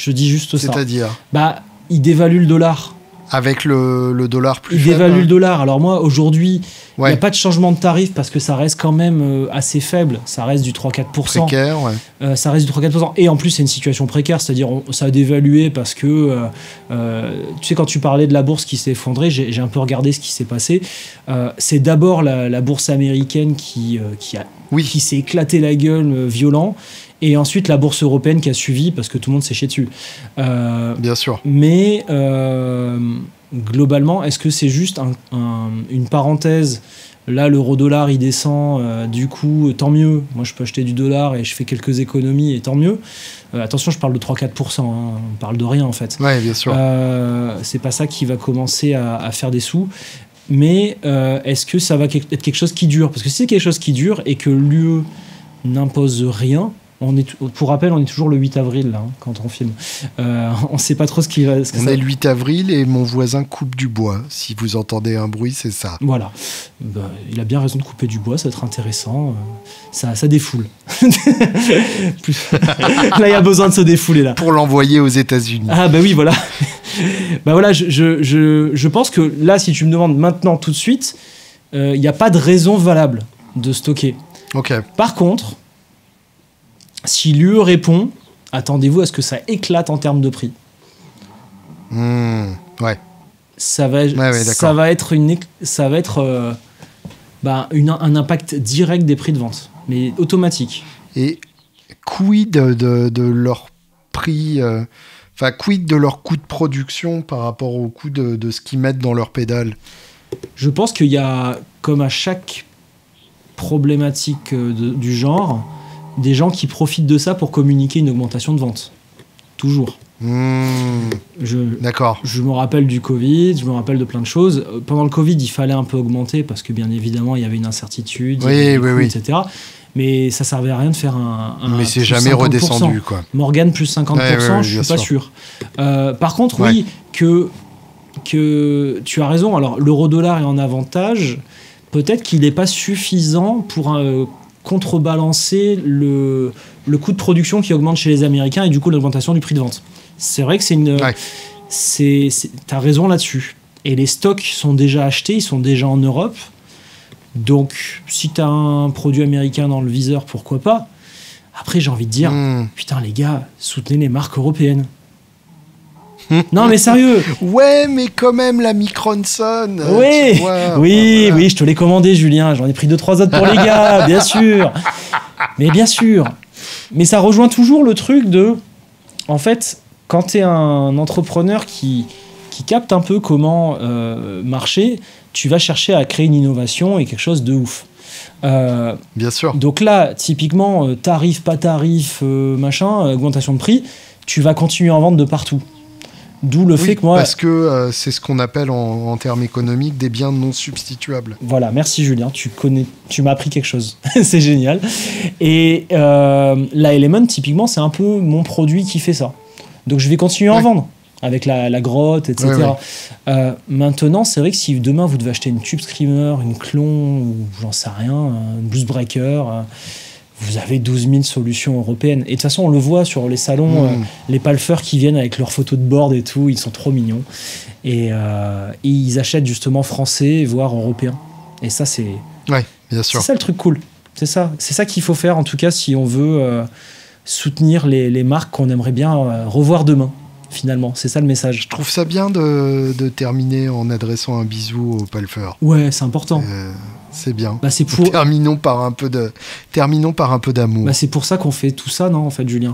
Je dis juste ça. C'est-à-dire Bah, il dévalue le dollar. avec le dollar plus Il faible. dévalue le dollar. Alors moi, aujourd'hui, il Ouais. n'y a pas de changement de tarif parce que ça reste quand même assez faible. Ça reste du 3-4%. Précaire, ouais. Ça reste du 3-4%. Et en plus, c'est une situation précaire, c'est-à-dire ça a dévalué parce que, tu sais, quand tu parlais de la bourse qui s'est effondrée, j'ai un peu regardé ce qui s'est passé. C'est d'abord la bourse américaine qui s'est éclaté la gueule violent, et ensuite la bourse européenne qui a suivi parce que tout le monde s'est chié dessus. Bien sûr. Mais globalement, est-ce que c'est juste une parenthèse? Là, l'euro-dollar, il descend, du coup, tant mieux. Moi, je peux acheter du dollar et je fais quelques économies, et tant mieux. Attention, je parle de 3-4%, hein, on parle de rien, en fait. Ouais, bien sûr. C'est pas ça qui va commencer à faire des sous. Mais est-ce que ça va être quelque chose qui dure? Parce que si c'est quelque chose qui dure et que l'UE n'impose rien, pour rappel, on est toujours le 8 avril, là, hein, quand on filme. On ne sait pas trop ce qui va... On est le 8 avril et mon voisin coupe du bois. Si vous entendez un bruit, c'est ça. Voilà. Bah, il a bien raison de couper du bois, ça va être intéressant. Ça défoule. Là, il y a besoin de se défouler, là. Pour l'envoyer aux États-Unis. Ah bah oui, voilà. Bah voilà, je pense que là, si tu me demandes maintenant, tout de suite, il n'y a pas de raison valable de stocker. Ok. Par contre, si l'UE répond, attendez-vous à ce que ça éclate en termes de prix. Ouais. Ça va être un impact direct des prix de vente, mais automatique. Et quid de leur prix, quid de leur coût de production par rapport au coût de ce qu'ils mettent dans leurs pédales? Je pense qu'il y a, comme à chaque problématique du genre, des gens qui profitent de ça pour communiquer une augmentation de vente. Toujours. D'accord. Je me rappelle du Covid, je me rappelle de plein de choses. Pendant le Covid, il fallait un peu augmenter parce que bien évidemment, il y avait une incertitude, etc. Mais ça servait à rien de faire un mais c'est plus jamais 50%. Redescendu, quoi. Morgan plus 50%, je suis pas sûr. Par contre, oui, que tu as raison. Alors, l'euro-dollar est en avantage. Peut-être qu'il n'est pas suffisant pour contrebalancer le coût de production qui augmente chez les Américains et du coup l'augmentation du prix de vente. C'est vrai que t'as raison là-dessus. Et les stocks sont déjà achetés, ils sont déjà en Europe. Donc, si t'as un produit américain dans le viseur, pourquoi pas? Après, j'ai envie de dire, putain les gars, soutenez les marques européennes. Non mais sérieux. Ouais, mais quand même la Micronson. Oui, voilà. oui, je te l'ai commandé, Julien. J'en ai pris 2-3 autres pour les gars, bien sûr. Mais bien sûr. Mais ça rejoint toujours le truc de, en fait, quand t'es un entrepreneur qui capte un peu comment marcher, tu vas chercher à créer une innovation et quelque chose de ouf. Bien sûr. Donc là, typiquement, tarif, pas tarif, machin, augmentation de prix, tu vas continuer à en vendre de partout. D'où le fait que moi... parce que c'est ce qu'on appelle en termes économiques des biens non substituables. Voilà, merci Julien, tu m'as appris quelque chose. C'est génial. Et la Element, typiquement, c'est un peu mon produit qui fait ça. Donc je vais continuer à en vendre, avec la grotte, etc. Maintenant, c'est vrai que si demain vous devez acheter une Tube Screamer, une Klon, ou j'en sais rien, un Boost Breaker... vous avez 12 000 solutions européennes. Et de toute façon, on le voit sur les salons, les palfeurs qui viennent avec leurs photos de board et tout, ils sont trop mignons. Et ils achètent justement français, voire européens. Et ça, c'est... Ouais, bien sûr. C'est ça le truc cool. C'est ça qu'il faut faire, en tout cas, si on veut soutenir les marques qu'on aimerait bien revoir demain. Finalement, c'est ça le message. Je trouve ça bien de terminer en adressant un bisou au palfeur. Ouais, c'est important. C'est bien. Bah, terminons par un peu d'amour. Bah, c'est pour ça qu'on fait tout ça, non, en fait, Julien.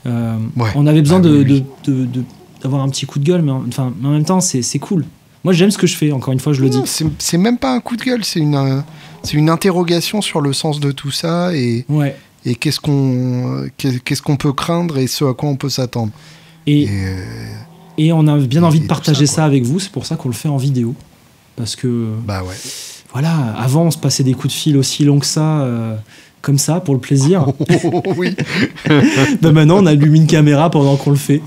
On avait besoin d'avoir un petit coup de gueule, mais en même temps, c'est cool. Moi, j'aime ce que je fais, encore une fois, je le dis. C'est même pas un coup de gueule, c'est une interrogation sur le sens de tout ça et qu'est-ce qu'on peut craindre et ce à quoi on peut s'attendre. Et on a bien envie de partager ça avec vous, c'est pour ça qu'on le fait en vidéo. Parce que... Bah ouais. Voilà, avant on se passait des coups de fil aussi longs que ça, comme ça, pour le plaisir. Oui. Ben maintenant on allume une caméra pendant qu'on le fait.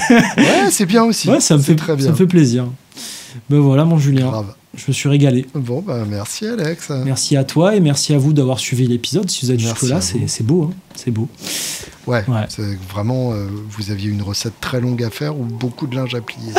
Ouais, c'est bien aussi. Ouais, ça me fait plaisir. Ben voilà, mon Julien. Grave. Je me suis régalé. Bon, bah, merci Alex. Merci à toi et merci à vous d'avoir suivi l'épisode. Si vous êtes jusque-là, c'est beau. Hein. C'est beau. Ouais. C'est vraiment, vous aviez une recette très longue à faire ou beaucoup de linge à plier.